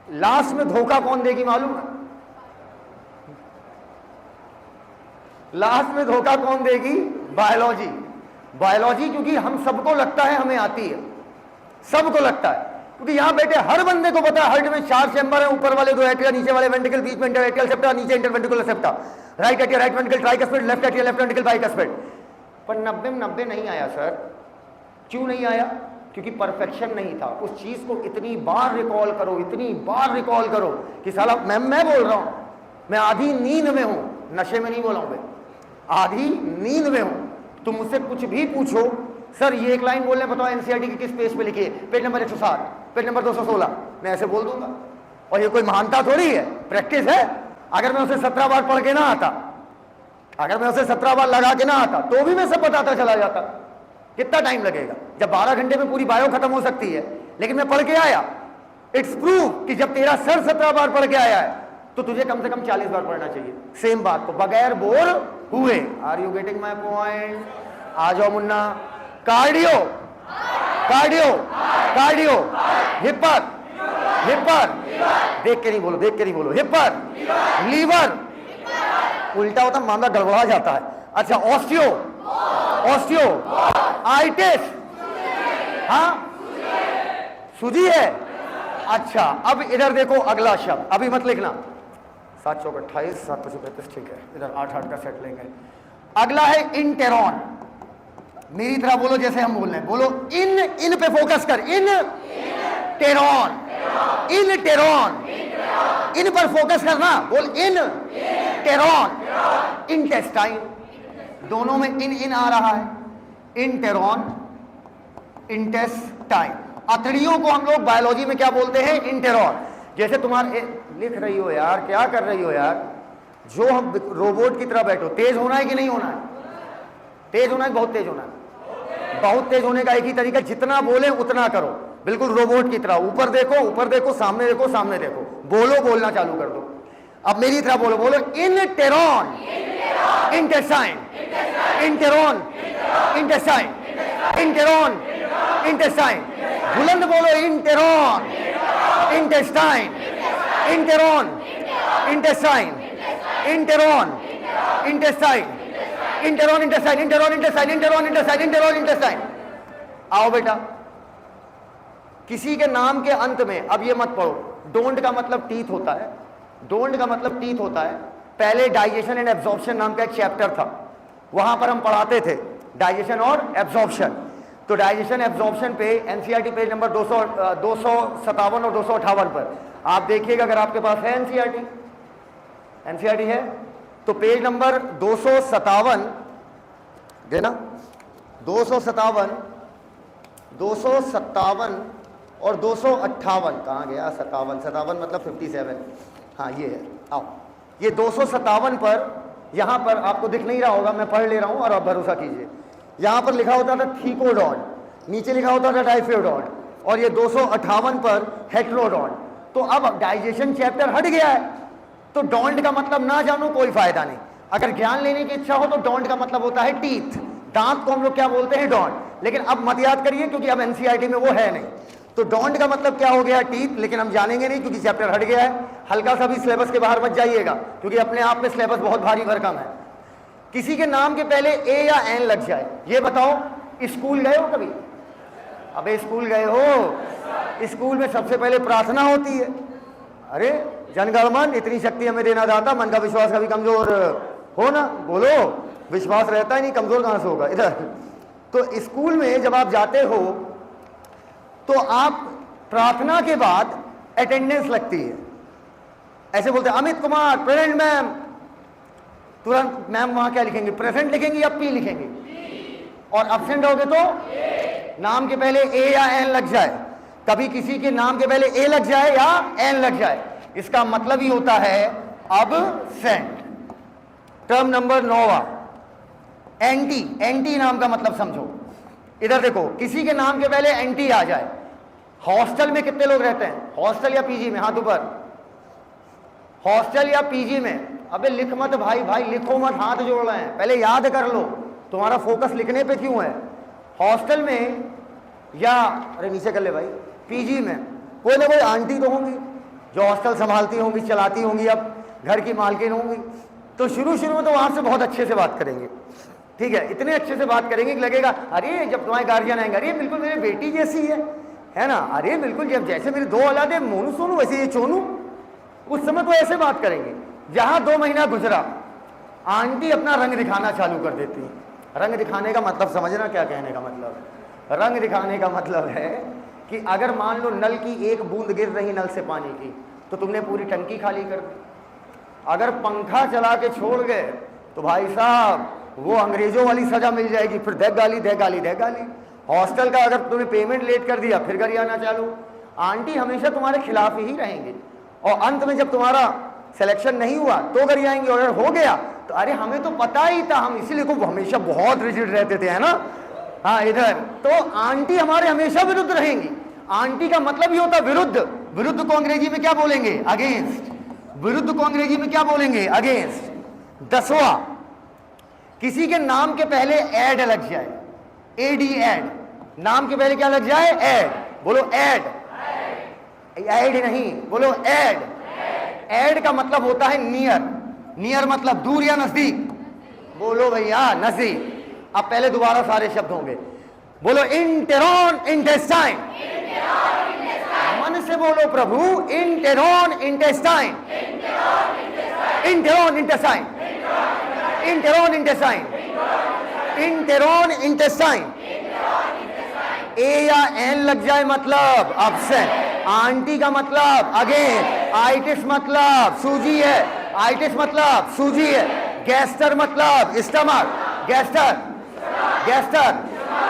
लास्ट में धोखा कौन देगी मालूम है? लास्ट में धोखा कौन देगी? बायोलॉजी। बायोलॉजी, क्योंकि हम सबको लगता है हमें आती है, सबको लगता है, क्योंकि यहां बैठे हर बंदे को पता है हार्ट में 4 चैम्बर है, ऊपर वाले 2 एट्रिया, नीचे वाले वेंट्रिकल, बीच में इंटरएट्रियल सेप्टा, नीचे interventricular septa, right atria, right ventricle, tricuspid, left atria, left ventricle, bicuspid. पर 90 में 90 नहीं आया सर। क्यों नहीं आया? क्योंकि परफेक्शन नहीं था। उस चीज को इतनी बार रिकॉल करो, इतनी बार रिकॉल करो कि साला मैं बोल रहा हूं, मैं आधी नींद में हूं, नशे में नहीं बोला हूं, आधी नींद में हूं। तुम मुझसे कुछ भी पूछो, सर ये एक लाइन बोलने बताओ एनसीईआरटी की किस पेज पे लिखी है? पेज नंबर 160, पेज नंबर 216, मैं ऐसे बोल दूंगा। और ये कोई महानता थोड़ी है, प्रैक्टिस है। अगर मैं उसे 17 बार पढ़ के ना आता, अगर मैं उसे 17 बार लगा के ना आता, तो भी मैं सब बताता चला जाता। कितना टाइम लगेगा? जब 12 घंटे में पूरी बायो खत्म हो सकती है, लेकिन मैं पढ़ के आया। इट्स प्रूव कि जब तेरा सर 17 बार पढ़ के आया है तो तुझे कम से कम 40 बार पढ़ना चाहिए सेम बात को बगैर बोर हुए। Are you getting my point? आ जाओ मुन्ना। Cardio, cardio, cardio, hepar, hepar, देख के नहीं बोलो, देख के नहीं बोलो, हिपर, लीवर, उल्टा होता मामला गड़बड़ा जाता है। अच्छा, ऑस्टियो, ऑस्टियो, आइटिस, हाँ सूजी है। अच्छा, अब इधर देखो अगला शब्द, अभी मत लिखना। 7 चौक 28, 7 5 35, ठीक है, इधर 8 का सेट लेंगे। अगला है इंटेरॉन। मेरी तरह बोलो जैसे हम बोल रहे हैं, बोलो इन पे फोकस कर, इन टेरॉन, इन टेरॉन, इन पर फोकस करना, बोल इन टेरॉन, इंटेस्टाइन, दोनों में इन आ रहा है, इंटेरॉन, इंटेस्टाइन। अतड़ियों को हम लोग बायोलॉजी में क्या बोलते हैं? इंटेरॉन। जैसे तुम्हारे लिख रही हो यार, क्या कर रही हो यार, जो हम रोबोट की तरह बैठो। तेज होना है कि नहीं होना है? तेज होना है, बहुत तेज होना है। बहुत तेज होने का एक ही तरीका, जितना बोले उतना करो, बिल्कुल रोबोट की तरह। ऊपर देखो, ऊपर देखो, सामने देखो, सामने देखो, बोलो, बोलना चालू कर दो। अब मेरी तरह बोलो, बोलो enteron, intestine, enteron, intestine, enteron, intestine. बुलंद बोलो, enteron, intestine, enteron, intestine, enteron, intestine, enteron, intestine, enteron, intestine, enteron, intestine, enteron, intestine. आओ बेटा, किसी के नाम के अंत में, अब ये मत पढ़ो, डोंट का मतलब टीथ होता है, डोंट का मतलब टीथ होता है। पहले डाइजेशन एंड एब्जॉर्प्शन नाम का एक चैप्टर था, वहां पर हम पढ़ाते थे डाइजेशन और एब्जॉर्प्शन। तो डाइजेशन एब्जॉर्प्शन पे एनसीईआरटी पेज नंबर 257 और 258 पर आप देखिएगा, अगर आपके पास है एनसीईआरटी, एनसीईआरटी है तो पेज नंबर 257 देना, 257, 257 और 258, कहाँ गया 57, 57 मतलब 57, हाँ ये है। आओ, ये 257 पर, यहां पर आपको दिख नहीं रहा होगा, मैं पढ़ ले रहा हूं और आप भरोसा कीजिए। यहां पर लिखा होता था थीकोडॉन, नीचे लिखा होता था डाइफेडॉन, और ये 258 पर हेट्रोडॉन। तो अब डाइजेशन चैप्टर हट गया है, तो डॉन्ट का मतलब ना जानो कोई फायदा नहीं। अगर ज्ञान लेने की इच्छा हो तो डॉन्ट का मतलब होता है टीथ, दांत को हम लोग क्या बोलते हैं? डॉन्ट। लेकिन अब मत याद करिए क्योंकि अब एनसीईआरटी में वो है नहीं। तो डॉन्ट का मतलब क्या हो गया? टीथ। लेकिन हम जानेंगे नहीं क्योंकि चैप्टर हट गया है। हल्का सा भी सिलेबस के बाहर मत जाइएगा क्योंकि अपने आप में सिलेबस बहुत भारी भरकम है। किसी के नाम के पहले ए या एन लग जाए, ये बताओ, स्कूल गए हो कभी? अबे स्कूल गए हो? स्कूल में सबसे पहले प्रार्थना होती है, अरे जनगणमन इतनी शक्ति हमें देना दाता, मन का विश्वास कभी कमजोर हो ना, बोलो, विश्वास रहता ही नहीं, कमजोर कहां से होगा इधर। तो स्कूल में जब आप जाते हो तो आप प्रार्थना के बाद अटेंडेंस लगती है, ऐसे बोलते हैं अमित कुमार प्रेजेंट मैम, तुरंत मैम वहां क्या लिखेंगे? प्रेजेंट लिखेंगे या पी लिखेंगे? और एब्सेंट होगे तो नाम के पहले ए या एन लग जाए। कभी किसी के नाम के पहले ए लग जाए या एन लग जाए, इसका मतलब ही होता है absent. Term number 9, anti. Anti नाम का मतलब समझो, इधर देखो, किसी के नाम के पहले एंटी आ जाए। हॉस्टल में कितने लोग रहते हैं? हॉस्टल या पीजी में? हाथ ऊपर। हॉस्टल या पीजी में? अबे लिख मत भाई, भाई लिखो मत, हाथ जोड़ रहे हैं, पहले याद कर लो, तुम्हारा फोकस लिखने पे क्यों है? हॉस्टल में या अरे नीचे कर ले भाई, पीजी में कोई ना कोई आंटी तो होंगी जो हॉस्टल संभालती होंगी, चलाती होंगी, अब घर की मालकिन होंगी। तो शुरू में तो वहां से बहुत अच्छे से बात करेंगे, ठीक है, इतने अच्छे से बात करेंगे कि लगेगा अरे जब तुम्हारे गार्जियन आएंगे, अरे बिल्कुल मेरी बेटी जैसी है ना, अरे बिल्कुल जब जैसे मेरे 2 औलादे मोनू सोनू वैसे ये चोनू। उस समय तो ऐसे बात करेंगे। जहां 2 महीना गुजरा, आंटी अपना रंग दिखाना चालू कर देती है। रंग दिखाने का मतलब समझना क्या कहने का मतलब है? रंग दिखाने का मतलब है कि अगर मान लो नल की एक बूंद गिर रही नल से पानी की, तो तुमने पूरी टंकी खाली कर दी। अगर पंखा चला के छोड़ गए तो भाई साहब वो अंग्रेजों वाली सजा मिल जाएगी, फिर दे गाली दे गाली दे गाली। हॉस्टल का अगर तुमने पेमेंट लेट कर दिया फिर घर आना चालू। आंटी हमेशा तुम्हारे खिलाफ ही रहेंगे, और अंत में जब तुम्हारा सिलेक्शन नहीं हुआ तो घर आएंगे, और अगर हो गया तो अरे हमें तो पता ही था, हम इसीलिए को हमेशा बहुत रिजिड रहते थे, है ना। हाँ इधर तो आंटी हमारे हमेशा विरुद्ध रहेंगी। आंटी का मतलब ही होता विरुद्ध। विरुद्ध को अंग्रेजी में क्या बोलेंगे? अगेंस्ट। विरुद्ध को अंग्रेजी में क्या बोलेंगे? अगेंस्ट। 10वां, किसी के नाम के पहले एड लग जाए, एडी, एड। नाम के पहले क्या लग जाए? एड। बोलो एड। एड नहीं, बोलो एड। एड का मतलब होता है नियर। नियर मतलब दूर या नजदीक? बोलो भैया नजदीक। अब पहले दोबारा सारे शब्द होंगे। बोलो इंटेरॉन इंटेस्टाइन। मन से बोलो प्रभु, इंटेरॉन intestine, enteron intestine, enteron intestine, enteron intestine. ए या एन लग जाए मतलब अब्सेंट। आंटी का मतलब अगेन। आइटिस मतलब सूजी है, आइटिस मतलब सूजी है। गैस्टर मतलब स्टमक, गैस्टर, गैस्टर,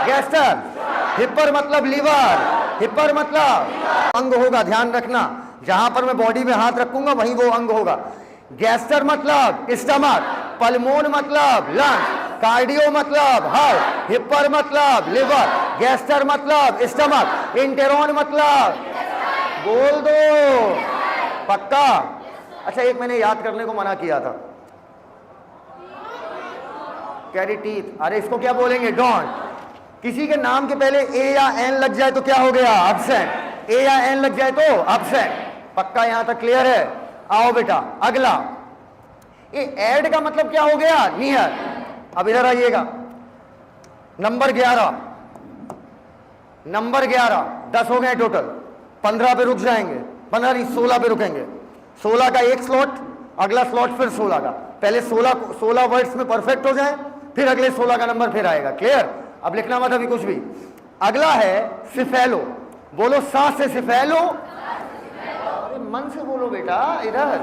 गैस्टर। हिपर मतलब लीवर, हिपर मतलब अंग होगा, ध्यान रखना। जहां पर मैं बॉडी में हाथ रखूंगा वहीं वो अंग होगा। गैस्टर मतलब स्टमक, पल्मोन मतलब लंग्स, कार्डियो मतलब हार्ट, हिपर मतलब लिवर, गैस्टर मतलब स्टमक, इंटेरॉन मतलब बोल दो पक्का। अच्छा, एक मैंने याद करने को मना किया था, कैरी टीथ। अरे इसको क्या बोलेंगे? डोंट। किसी के नाम के पहले ए या एन लग जाए तो क्या हो गया? अब्सेंट। ए या एन लग जाए तो अब्सेंट। पक्का, यहां तक क्लियर है? आओ बेटा अगला। ये एड का मतलब क्या हो गया? नियर। अब इधर आइएगा, नंबर 11, नंबर 11। 10 हो गए टोटल, 15 पे रुक जाएंगे, 15 नहीं 16 पे रुकेंगे। 16 का एक स्लॉट, अगला स्लॉट फिर 16 का। पहले 16 वर्ड्स में परफेक्ट हो जाए, फिर अगले 16 का नंबर फिर आएगा। क्लियर? अब लिखना मत अभी कुछ भी। अगला है सिफेलो। बोलो सा से सिफेलो। अरे मन से बोलो बेटा। इधर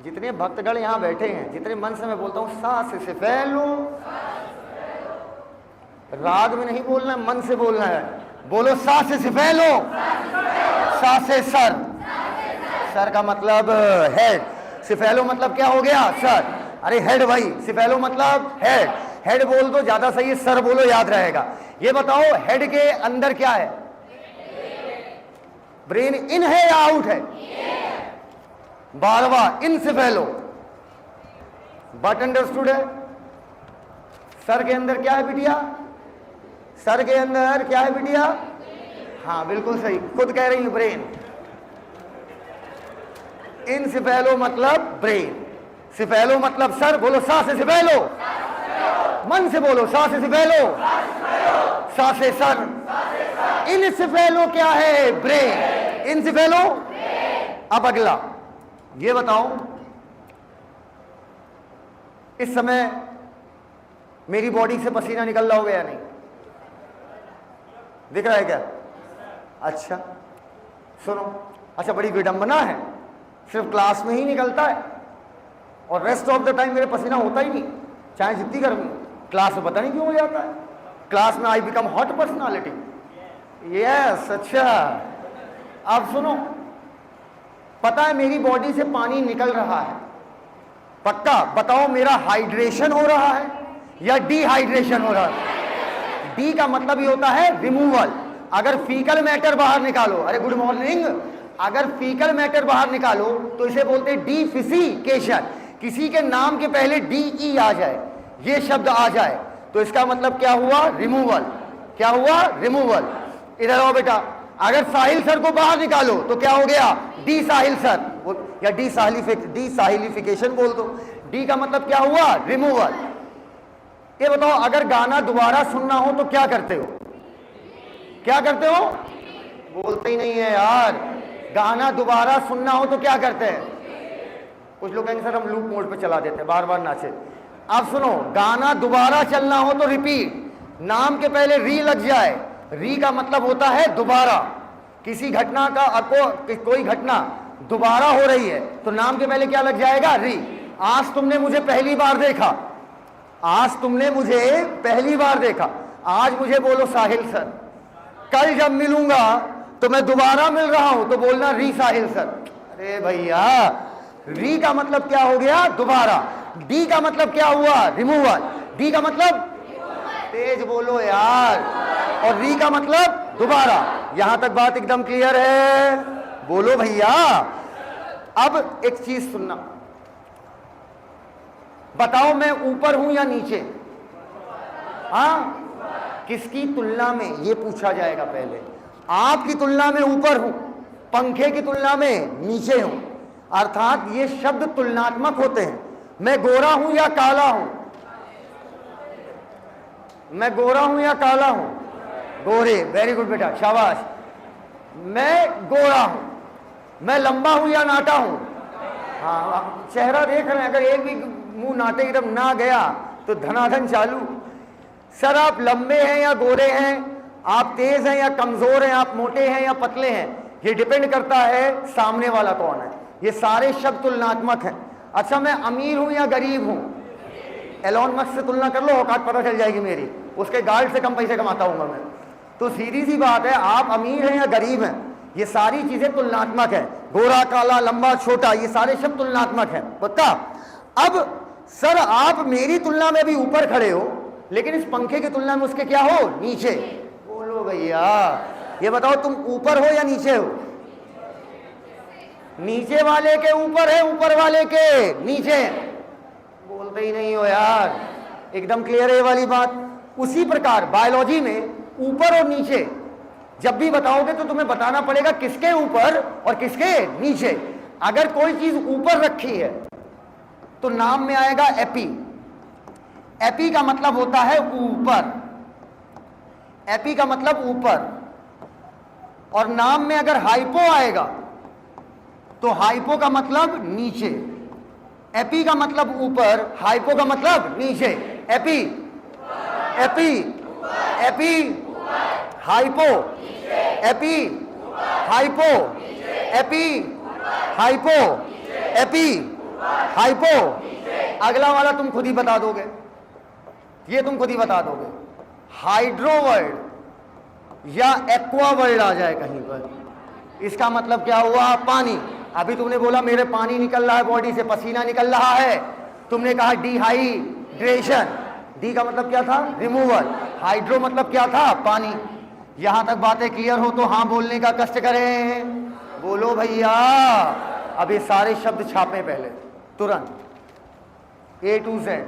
जितने भक्तगण यहां बैठे हैं, जितने मन से मैं बोलता हूं सा से सिफेलो। राग में नहीं बोलना, मन से बोलना है। बोलो सा से सिफेलो। सा से सर। सर का मतलब हेड। सिफेलो मतलब क्या हो गया? सर। अरे हेड भाई, सिफेलो मतलब हेड। हेड बोल दो ज्यादा सही है, सर बोलो याद रहेगा। ये बताओ हेड के अंदर क्या है? ब्रेन इन है या आउट है? 12वां इनसिफेलो। बट अंडरस्टूड है? सर के अंदर क्या है बिटिया? सर के अंदर क्या है बिटिया? हाँ बिल्कुल सही, खुद कह रही हूं ब्रेन। इनसिफेलो मतलब ब्रेन, सिफेलो मतलब सर। बोलो सा से सिफेलो। मन से बोलो सा से सिफेलो, सा से सर। इनसिफेलो क्या है? ब्रेन। इनसिफेलो। अब अगला ये बताओ, इस समय मेरी बॉडी से पसीना निकल रहा होगा या नहीं? दिख रहा है क्या? अच्छा सुनो, अच्छा बड़ी विडंबना है, सिर्फ क्लास में ही निकलता है और रेस्ट ऑफ द टाइम मेरे पसीना होता ही नहीं, चाहे जितनी गर्मी। क्लास में पता नहीं क्यों हो जाता है। क्लास में I become hot personality. Yes, अच्छा अब सुनो, पता है मेरी बॉडी से पानी निकल रहा है, पक्का बताओ मेरा हाइड्रेशन हो रहा है या डिहाइड्रेशन हो रहा है? डी का मतलब ये होता है रिमूवल। अगर फीकल मैटर बाहर निकालो, अरे गुड मॉर्निंग, अगर फीकल मैटर बाहर निकालो तो इसे बोलते हैं डिफिसिकेशन। किसी के नाम के पहले डी आ जाए, ये शब्द आ जाए तो इसका मतलब क्या हुआ? रिमूवल। क्या हुआ? रिमूवल। इधर आओ बेटा, अगर साहिल सर को बाहर निकालो तो क्या हो गया? डी साहिल सर या डी साहिलिफिकेशन बोल दो। डी का मतलब क्या हुआ? रिमूवल। ये बताओ अगर गाना दोबारा सुनना हो तो क्या करते हो? क्या करते हो? बोलते ही नहीं है यार। गाना दोबारा सुनना हो तो क्या करते हैं? कुछ लोग कहेंगे सर हम लूप मोड पे चला देते हैं, बार बार नाचे। अब सुनो, गाना दोबारा चलना हो तो रिपीट। नाम के पहले री लग जाए, री का मतलब होता है दोबारा। किसी घटना का कोई घटना दोबारा हो रही है तो नाम के पहले क्या लग जाएगा? री। आज तुमने मुझे पहली बार देखा, आज तुमने मुझे पहली बार देखा। आज मुझे बोलो साहिल सर, कल जब मिलूंगा तो मैं दोबारा मिल रहा हूं तो बोलना री साहिल सर। अरे भैया, री का मतलब क्या हो गया? दोबारा। डी का मतलब क्या हुआ? रिमूवल। डी का मतलब तेज बोलो यार, और री का मतलब दोबारा। यहां तक बात एकदम क्लियर है? बोलो भैया। अब एक चीज सुनना, बताओ मैं ऊपर हूं या नीचे? हाँ, किसकी तुलना में, ये पूछा जाएगा पहले। आपकी तुलना में ऊपर हूं, पंखे की तुलना में नीचे हूं, अर्थात ये शब्द तुलनात्मक होते हैं। मैं गोरा हूं या काला हूं? मैं गोरा हूं या काला हूं? गोरे, वेरी गुड बेटा, शाबाश। मैं गोरा हूं। मैं लंबा हूं या नाटा हूं? हाँ, चेहरा देख रहे हैं, अगर एक भी मुंह नाटे की तरफ ना गया तो धनाधन चालू। सर आप लंबे हैं या गोरे हैं, आप तेज हैं या कमजोर हैं, आप मोटे हैं या पतले हैं, ये डिपेंड करता है सामने वाला कौन है। ये सारे शब्द तुलनात्मक हैं। अच्छा, मैं अमीर हूं या गरीब हूं? एलोन मस्क से तुलना कर लो, औकात पता चल जाएगी मेरी, उसके गार्ड से कम पैसे कमाता हूं मैं। तो सीधी सी बात है, आप अमीर हैं या गरीब हैं, ये सारी चीजें तुलनात्मक है। गोरा काला लंबा छोटा, ये सारे शब्द तुलनात्मक है, पक्का। अब सर आप मेरी तुलना में भी ऊपर खड़े हो, लेकिन इस पंखे की तुलना में उसके क्या हो? नीचे। बोलो भैया, ये बताओ तुम ऊपर हो या नीचे हो? नीचे वाले के ऊपर है, ऊपर वाले के नीचे। बोलते ही नहीं हो यार, एकदम क्लियर है ये वाली बात। उसी प्रकार बायोलॉजी में ऊपर और नीचे जब भी बताओगे तो तुम्हें बताना पड़ेगा किसके ऊपर और किसके नीचे। अगर कोई चीज ऊपर रखी है तो नाम में आएगा एपी। एपी का मतलब होता है ऊपर, एपी का मतलब ऊपर। और नाम में अगर हाइपो आएगा तो हाइपो का मतलब नीचे। एपी का मतलब ऊपर, हाइपो का मतलब नीचे। AP, AP, AP, hypo, AP, hypo, AP, hypo, AP, hypo. अगला वाला तुम खुद ही बता दोगे, ये तुम खुद ही बता दोगे। हाइड्रो वर्ड या एक्वा वर्ड आ जाए कहीं पर, इसका मतलब क्या हुआ? पानी। अभी तुमने बोला मेरे पानी निकल रहा है बॉडी से, पसीना निकल रहा है, तुमने कहा डिहाइड्रेशन। डी का मतलब क्या था? रिमूवल। हाइड्रो मतलब क्या था? पानी। यहां तक बातें क्लियर हो तो हाँ बोलने का कष्ट करें। बोलो भैया। अब ये सारे शब्द छापे पहले तुरंत, A to Z।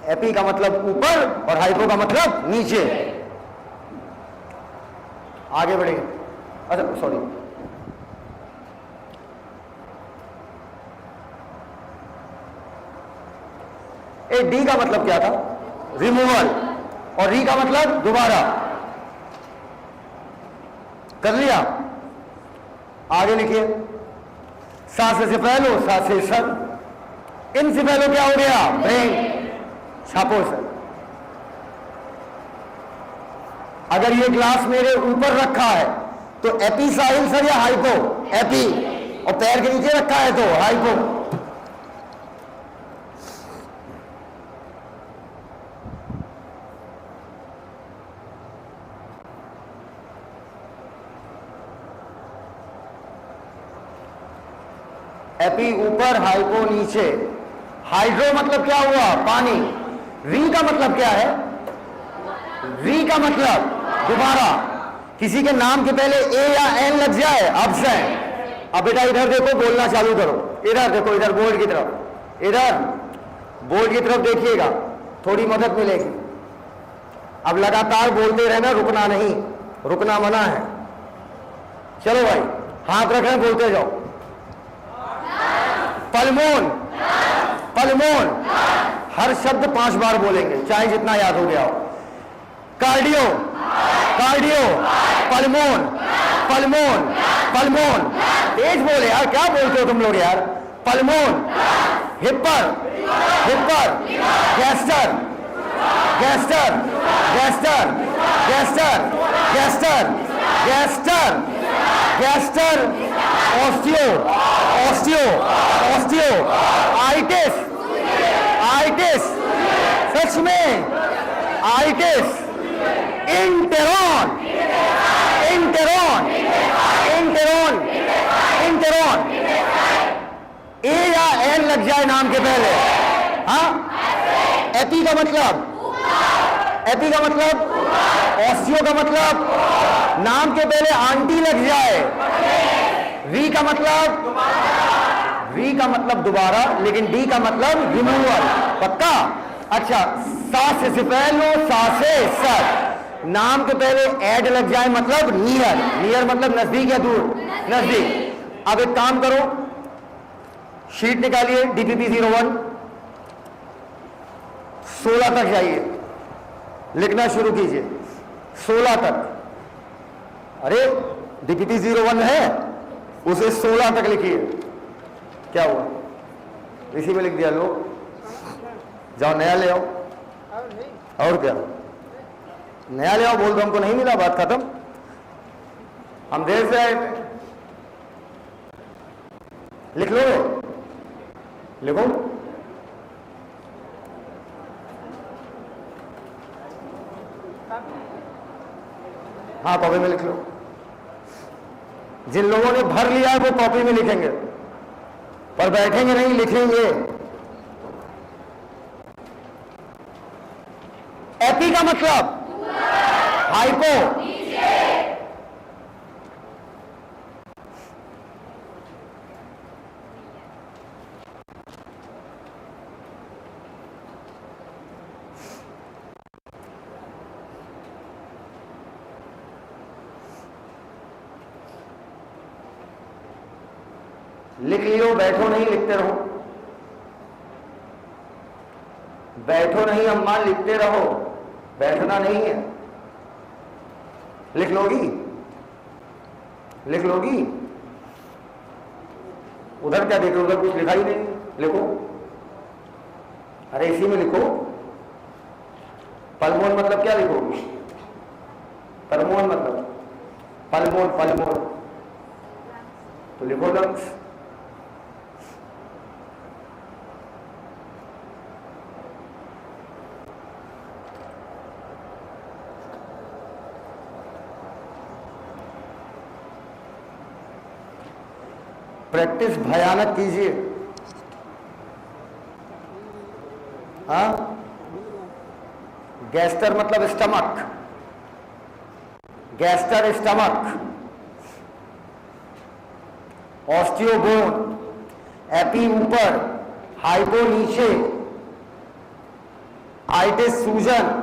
एपी का मतलब ऊपर और हाइपो का मतलब नीचे। आगे बढ़ेंगे। अच्छा सॉरी, ए डी का मतलब क्या था? रिमूवल। और री का मतलब दोबारा। कर लिया? आगे लिखिए। सा से पहलो, सा से सर। इन से पहलो क्या हो गया? ब्रेन। छापो सर। अगर ये ग्लास मेरे ऊपर रखा है तो एपी साहिल सर या हाइपो? एपी। और पैर के नीचे रखा है तो हाइपो। एपी ऊपर, हाइपो नीचे। हाइड्रो मतलब क्या हुआ? पानी। री का मतलब क्या है? री का मतलब दोबारा। किसी के नाम के पहले ए या एन लग जाए, अब्सेंट। अब बेटा इधर देखो, बोलना चालू करो। इधर देखो, इधर बोर्ड की तरफ, इधर बोर्ड की तरफ देखिएगा, थोड़ी मदद मिलेगी। अब लगातार बोलते रहना, रुकना नहीं, रुकना मना है। चलो भाई, हाथ रखें, बोलते जाओ। पल्मोन, पल्मोन। हर शब्द 5 बार बोलेंगे, चाहे जितना याद हो गया हो। Cardio, cardio, pulmon, pulmon, पल्मोन। तेज बोले यार, क्या बोलते हो तुम लोग यार? Pulmon. Hepar, hepar. Gaster, gaster, gaster, gaster, gaster, gaster, gaster, osteo, osteo, osteo, itis, itis, सच में आइटिस, इंटेरॉन, इंटेरॉन, इंटेरॉन, इंटेरॉन, ए या एन लग जाए नाम के पहले, हाँ, एपी का मतलब, एपी का मतलब, ऑस्टियो का मतलब, नाम के पहले आंटी लग जाए, री का मतलब, री का मतलब दोबारा, लेकिन डी का मतलब रिमूवल, पक्का। अच्छा, सा से सिफेलो, सा से सर, नाम के पहले एड लग जाए मतलब नियर, नियर मतलब नजदीक या दूर, नजदीक। अब एक काम करो, शीट निकालिए, डीपीपी 01, 16 तक जाइए, लिखना शुरू कीजिए 16 तक। अरे डीपीपी 01 है, उसे 16 तक लिखिए। क्या हुआ, इसी में लिख दिया, लो जाओ नया ले आओ। और क्या, नया ले आओ, बोल दो हमको नहीं मिला, बात खत्म, हम देर से आए थे। लिख लो, लिखो, हाँ कॉपी में लिख लो। जिन लोगों ने भर लिया है वो कॉपी में लिखेंगे, पर बैठेंगे नहीं, लिखेंगे। एपी का मतलब हाइपो, लिख लियो, बैठो नहीं, लिखते रहो, बैठो नहीं अम्मा, लिखते रहो, बैठना नहीं है। लिख लोगी, लिख लोगी, उधर क्या देख रहे हो, उधर कुछ लिखा ही नहीं, लिखो। अरे इसी में लिखो, पल्मोन मतलब क्या लिखोगी, परमोन मतलब पल्मोन, पल्मोन तो लिखो लंग्स। प्रैक्टिस भयानक कीजिए, हाँ। गैस्टर मतलब stomach, gaster stomach, osteo bone, epi ऊपर, हाइपो नीचे, आइटिस सूजन,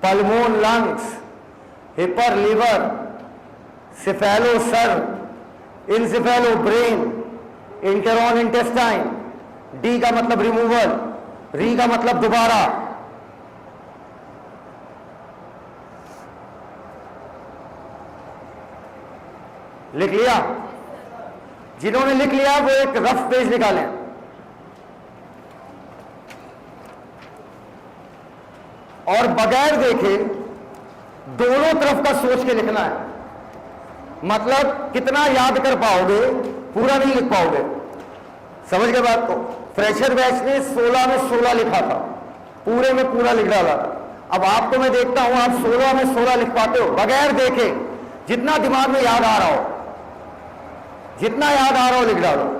pulmon lungs, hepar liver, cephalo सर, encephalo brain, enteron intestine, de का मतलब रिमूवल, री का मतलब दोबारा। लिख लिया, जिन्होंने लिख लिया वो एक रफ पेज निकालें। और बगैर देखे दोनों तरफ का सोच के लिखना है, मतलब कितना याद कर पाओगे, पूरा नहीं लिख पाओगे, समझ गए बात को। फ्रेशर बैच ने 16 में 16 लिखा था, पूरे में पूरा लिख डाला। अब आपको मैं देखता हूं आप 16 में 16 लिख पाते हो बगैर देखे, जितना दिमाग में याद आ रहा हो, जितना याद आ रहा हो लिख डालो।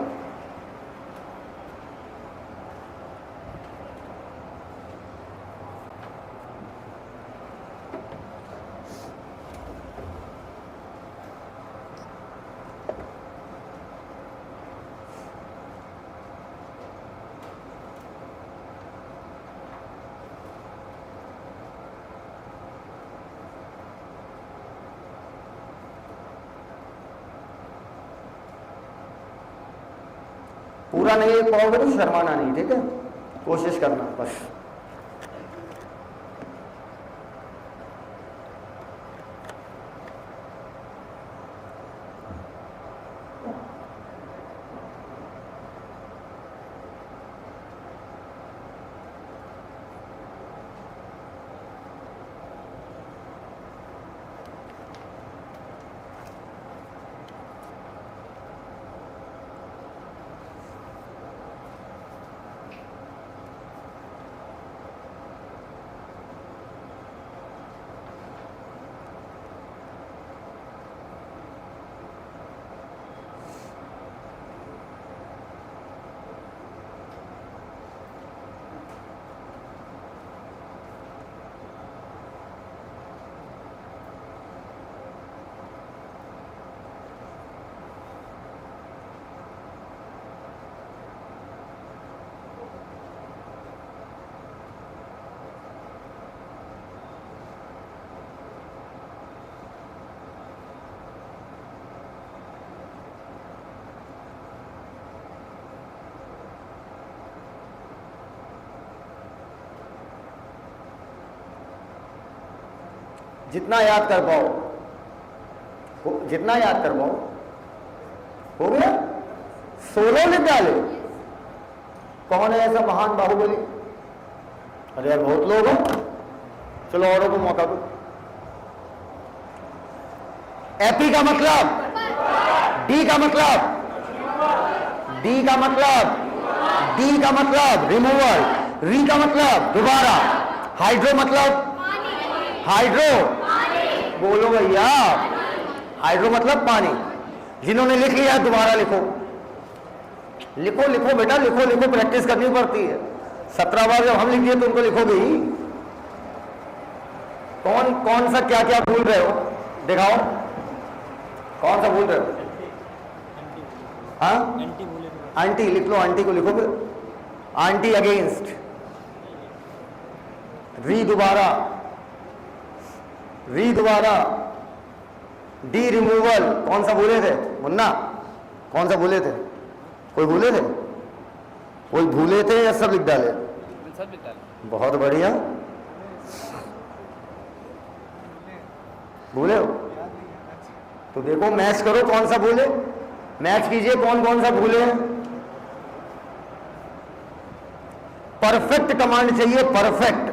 पूरा नहीं लिख पाओगे तो शर्माना नहीं, ठीक है, कोशिश करना बस। जितना याद कर पाओ, जितना याद कर पाओ। हो गया? 16 लिख डाले। कौन है ऐसा महान बाहुबली? अरे यार बहुत लोग हैं, चलो औरों को मौका दो। एपी का मतलब, डी का मतलब, डी का मतलब, डी का मतलब रिमूवल, री का मतलब दोबारा, हाइड्रो मतलब हाइड्रो, बोलो भैया, हाइड्रो मतलब पानी। जिन्होंने लिख लिया दोबारा लिखो, लिखो लिखो बेटा, लिखो लिखो, प्रैक्टिस करनी पड़ती है। 17 बार जब हम लिख दिए तो उनको लिखोगे ही। कौन कौन सा क्या क्या भूल रहे हो, दिखाओ कौन सा भूल रहे हो? हाँ, आंटी लिख लो, आंटी को लिखोगे, आंटी अगेंस्ट, री दोबारा, री दोबारा, डी रिमूवल। कौन सा भूले थे मुन्ना? कौन सा भूले थे? कोई भूले थे? कोई भूले थे या सब लिख डाले? सब लिख डाले। बहुत बढ़िया, भूले हो तो देखो मैच करो, कौन सा भूले, मैच कीजिए कौन कौन सा भूले। परफेक्ट कमांड चाहिए, परफेक्ट।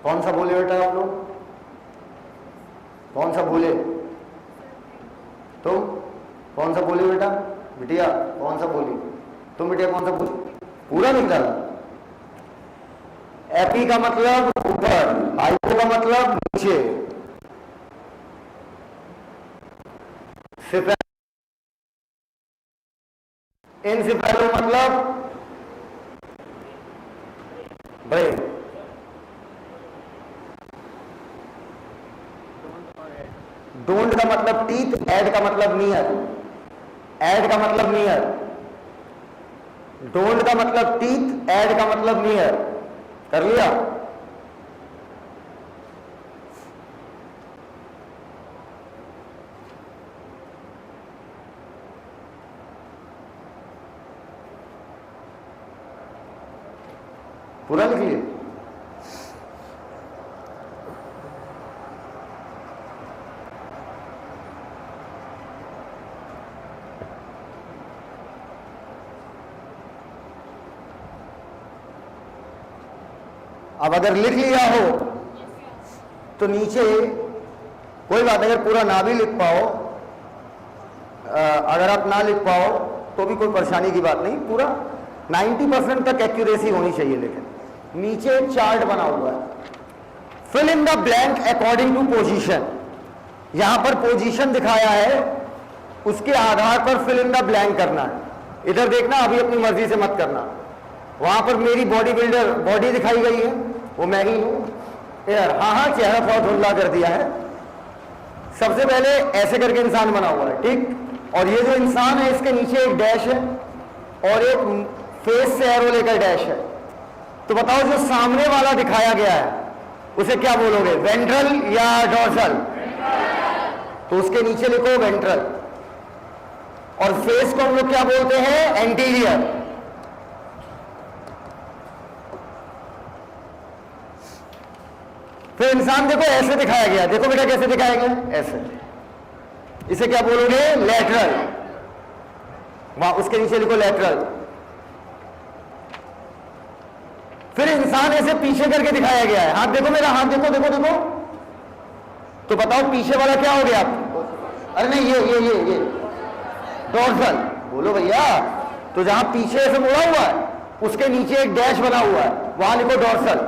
कौन सा भूले बेटा आप लोग? कौन सा भूले? तुम कौन सा बोली बेटा? बिटिया कौन सा बोली? तुम बिटिया कौन सा बोली? पूरा लिख डाला। एपी का मतलब ऊपर, हाइपो का मतलब नीचे, इनसिफेलो मतलब ब्रेन, डोंट का मतलब टीथ, एड का मतलब नियर, एड का मतलब नियर, डोंट का मतलब टीथ, एड का मतलब नियर। कर लिया? पूरा लिख लिए? अब अगर लिख लिया हो तो नीचे कोई बात नहीं, अगर पूरा ना भी लिख पाओ, अगर आप ना लिख पाओ तो भी कोई परेशानी की बात नहीं, पूरा 90% तक एक्यूरेसी होनी चाहिए। लेकिन नीचे एक चार्ट बना हुआ है, fill in the blank according to position. यहां पर पोजीशन दिखाया है, उसके आधार पर फिल इन द ब्लैंक करना है। इधर देखना, अभी अपनी मर्जी से मत करना। वहां पर मेरी बॉडी बिल्डर बॉडी दिखाई गई है, वो मैं ही हूं यार। हाँ हाँ, चेहरा थोड़ा धुंधला कर दिया है। सबसे पहले ऐसे करके इंसान बना हुआ है, ठीक। और ये जो इंसान है इसके नीचे एक डैश है और एक फेस से एरो लेकर डैश है। तो बताओ जो सामने वाला दिखाया गया है उसे क्या बोलोगे, वेंट्रल या डॉर्सल? तो उसके नीचे लिखो वेंट्रल। और फेस को हम लोग क्या बोलते हैं, एंटीरियर। फिर इंसान देखो ऐसे दिखाया गया, देखो बेटा कैसे दिखाया गया, ऐसे। इसे क्या बोलोगे, लैटरल। वहां उसके नीचे लिखो लैटरल। फिर इंसान ऐसे पीछे करके दिखाया गया है, हाथ देखो मेरा, हाथ देखो देखो देखो। तो बताओ पीछे वाला क्या हो गया? अरे नहीं, ये डॉर्सल। बोलो भैया। तो जहां पीछे ऐसे मुड़ा हुआ है उसके नीचे एक डैश बना हुआ है, वहां लिखो डॉर्सल।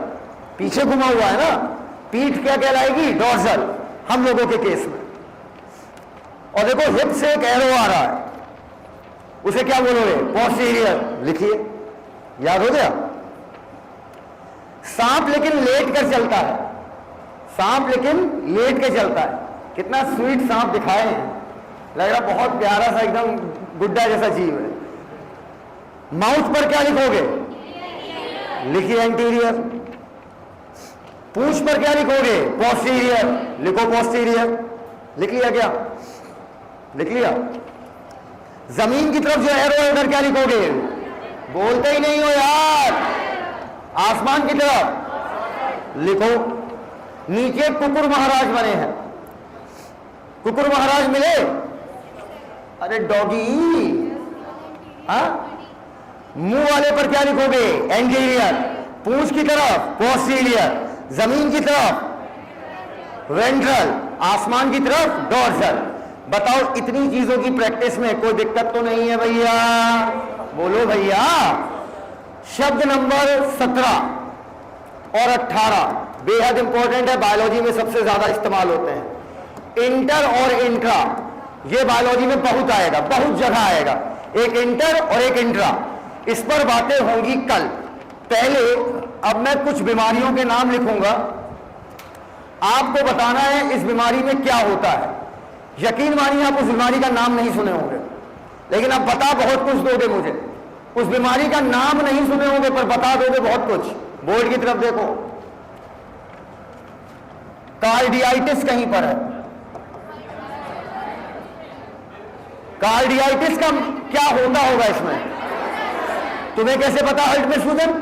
पीछे घुमा हुआ है ना, पीठ क्या कहलाएगी, डॉर्सल, हम लोगों के केस में। और देखो हिप से एक एरो आ रहा है, उसे क्या बोलोगे, पोस्टीरियर। लिखिए, याद हो गया। सांप लेकिन लेट कर चलता है, सांप लेकिन लेट के चलता है। कितना स्वीट सांप दिखाए हैं, लग रहा बहुत प्यारा सा, एकदम गुड्डा जैसा जीव है। माउथ पर क्या लिखोगे, लिखिए एंटीरियर। पूंछ पर क्या लिखोगे? पोस्टीरियर। लिखो पोस्टीरियर। लिख लिया क्या? लिख लिया। जमीन की तरफ जो एरो है उधर क्या लिखोगे? बोलते ही नहीं हो यार। आसमान की तरफ लिखो। नीचे कुकुर महाराज बने हैं। कुकुर महाराज मिले? अरे डॉगी। हाँ, मुंह वाले पर क्या लिखोगे? एंटीरियर। पूंछ की तरफ पोस्टीरियर, जमीन की तरफ वेंट्रल, आसमान की तरफ डॉर्सल। बताओ इतनी चीजों की प्रैक्टिस में कोई दिक्कत तो नहीं है भैया? बोलो भैया। शब्द नंबर 17 और 18 बेहद इंपॉर्टेंट है, बायोलॉजी में सबसे ज्यादा इस्तेमाल होते हैं। इंटर और इंट्रा, ये बायोलॉजी में बहुत आएगा, बहुत जगह आएगा। एक इंटर और एक इंट्रा, इस पर बातें होंगी कल। पहले अब मैं कुछ बीमारियों के नाम लिखूंगा, आपको बताना है इस बीमारी में क्या होता है। यकीन मानिए आप उस बीमारी का नाम नहीं सुने होंगे, लेकिन आप बता बहुत कुछ दोगे मुझे। उस बीमारी का नाम नहीं सुने होंगे पर बता दोगे बहुत कुछ। बोर्ड की तरफ देखो, कार्डियाइटिस कहीं पर है। कार्डियाइटिस का क्या होता होगा इसमें? तुम्हें कैसे पता? हर्ट में सूजन।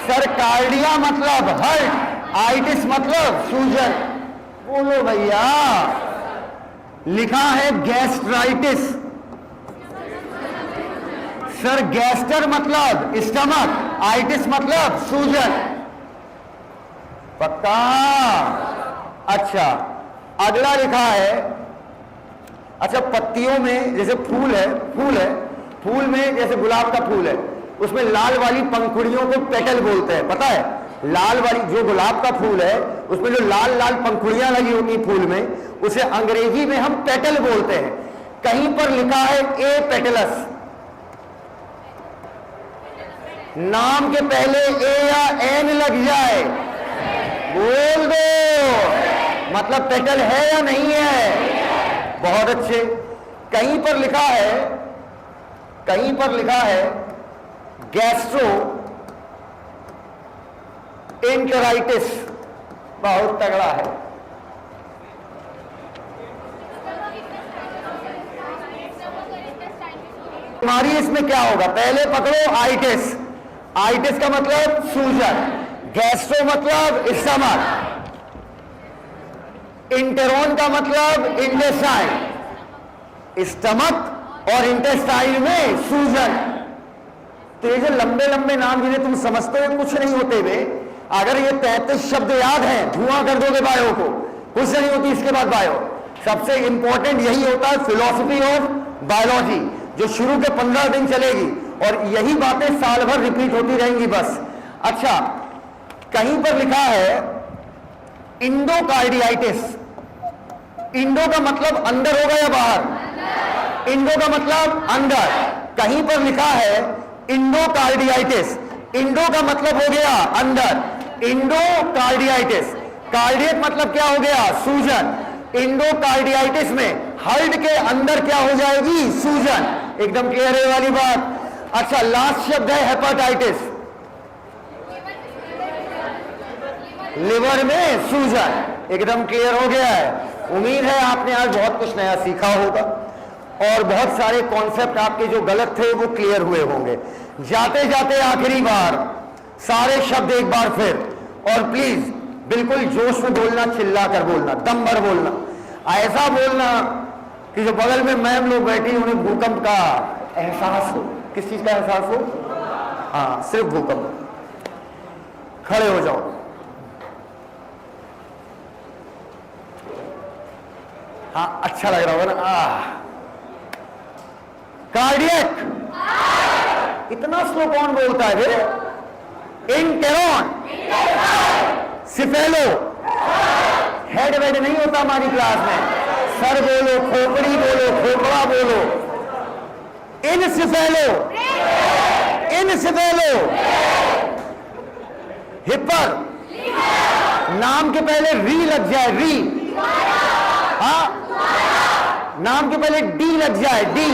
सर कार्डिया मतलब हर्ट, आइटिस मतलब सूजन। बोलो भैया। लिखा है गैस्ट्राइटिस। सर गैस्टर मतलब स्टमक, आइटिस मतलब सूजन। पक्का? अच्छा, अगला लिखा है, अच्छा पत्तियों में जैसे फूल है, फूल में जैसे गुलाब का फूल है, उसमें लाल वाली पंखुड़ियों को पेटल बोलते हैं, पता है? लाल वाली जो गुलाब का फूल है उसमें जो लाल लाल पंखुड़ियां लगी होती फूल में, उसे अंग्रेजी में हम पेटल बोलते हैं। कहीं पर लिखा है ए पेटलस। नाम के पहले ए या एन लग जाए, बोल दो, मतलब पेटल है या नहीं है? बहुत अच्छे। कहीं पर लिखा है गैस्ट्रो एंटेराइटिस, बहुत तगड़ा है। बीमारी इसमें क्या होगा? पहले पकड़ो आइटिस। आइटिस का मतलब सूजन, गैस्ट्रो मतलब स्टमक, इंटेरोन का मतलब इंटेस्टाइन। स्टमक और इंटेस्टाइन में सूजन। तो ये जो लंबे लंबे नाम जिन्हें तुम समझते हो कुछ नहीं होते वे, अगर ये 33 शब्द याद हैं धुआं कर दोगे बायो को, कुछ नहीं होती इसके बाद बायो। सबसे इंपॉर्टेंट यही होता है फिलॉसफी ऑफ बायोलॉजी, जो शुरू के 15 दिन चलेगी और यही बातें साल भर रिपीट होती रहेंगी बस। अच्छा, कहीं पर लिखा है इंडोकार्डियाइटिस। इंडो का मतलब अंदर होगा या बाहर? इंडो का मतलब अंदर। कहीं पर लिखा है इंडोकार्डियाइटिस। इंडो का मतलब हो गया अंदर, इंडोकार्डियाइटिस। कार्डियक मतलब क्या हो गया? सूजन। इंडोकार्डियाइटिस में हार्ट के अंदर क्या हो जाएगी? सूजन। एकदम क्लियर है वाली बात। अच्छा, लास्ट शब्द है हेपेटाइटिस। लिवर में सूजन। एकदम क्लियर हो गया है। उम्मीद है आपने आज बहुत कुछ नया सीखा होगा और बहुत सारे कॉन्सेप्ट आपके जो गलत थे वो क्लियर हुए होंगे। जाते जाते आखिरी बार सारे शब्द एक बार फिर, और प्लीज बिल्कुल जोश में बोलना, चिल्ला कर बोलना, दम भर बोलना, ऐसा बोलना कि जो बगल में मैम लोग बैठी उन्हें भूकंप का एहसास हो। किस चीज का एहसास हो? हाँ, सिर्फ भूकंप। खड़े हो जाओ। हाँ, अच्छा लग रहा होगा ना? कार्डियक, इतना स्लो कौन बोलता है फिर? इंटेरॉन, सिफेलो, हेड वेड नहीं होता हमारी क्लास में। सर बोलो, खोपड़ी बोलो, खोपड़ा बोलो। इनसिफेलो, हिपर, नाम के पहले री लग जाए, री। हाँ, नाम के पहले डी लग जाए, डी।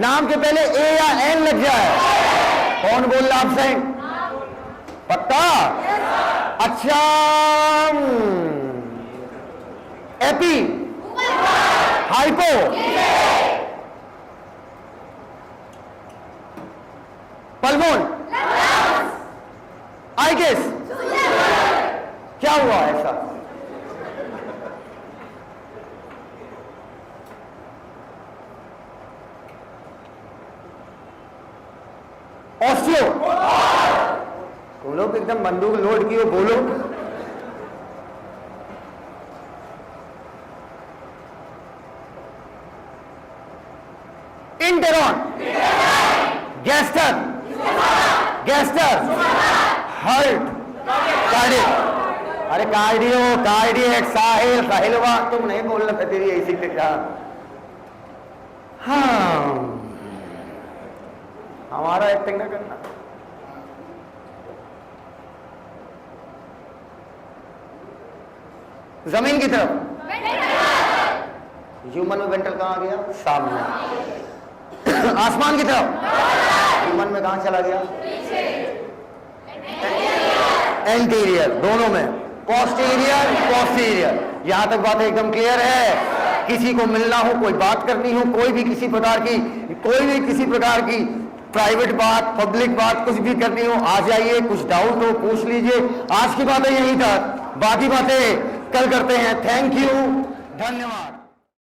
नाम के पहले ए या एन लग जाए। कौन बोल रहा आपसे? पक्का? अच्छा, एपी, हाइपो, पल्मोन, आई गेस, क्या हुआ ऐसा? ऑस्टियो, तुम लोग एकदम बंदूक लोड की हो, बोलो। इंटेरॉन, गैस्टर, गैस्टर, हर्ट, कार्डियो, अरे कार्डियो, कार्डियक, साहिल, साहिलवा, तुम नहीं बोलना था, तेरी ऐसी क्या? हाँ, हमारा एक्टिंग ना करना। जमीन की तरफ, ह्यूमन में वेंट्रल कहां गया? सामने। आसमान की तरफ, ह्यूमन में कहां चला गया? एंटीरियर, दोनों में, पोस्टीरियर, पोस्टीरियर। यहां तक बात एकदम क्लियर है। किसी को मिलना हो, कोई बात करनी हो, कोई भी किसी प्रकार की प्राइवेट बात, पब्लिक बात, कुछ भी करनी हो, आ जाइए। कुछ डाउट हो पूछ लीजिए। आज की बातें यहीं तक, बाकी बातें कल करते हैं। थैंक यू, धन्यवाद।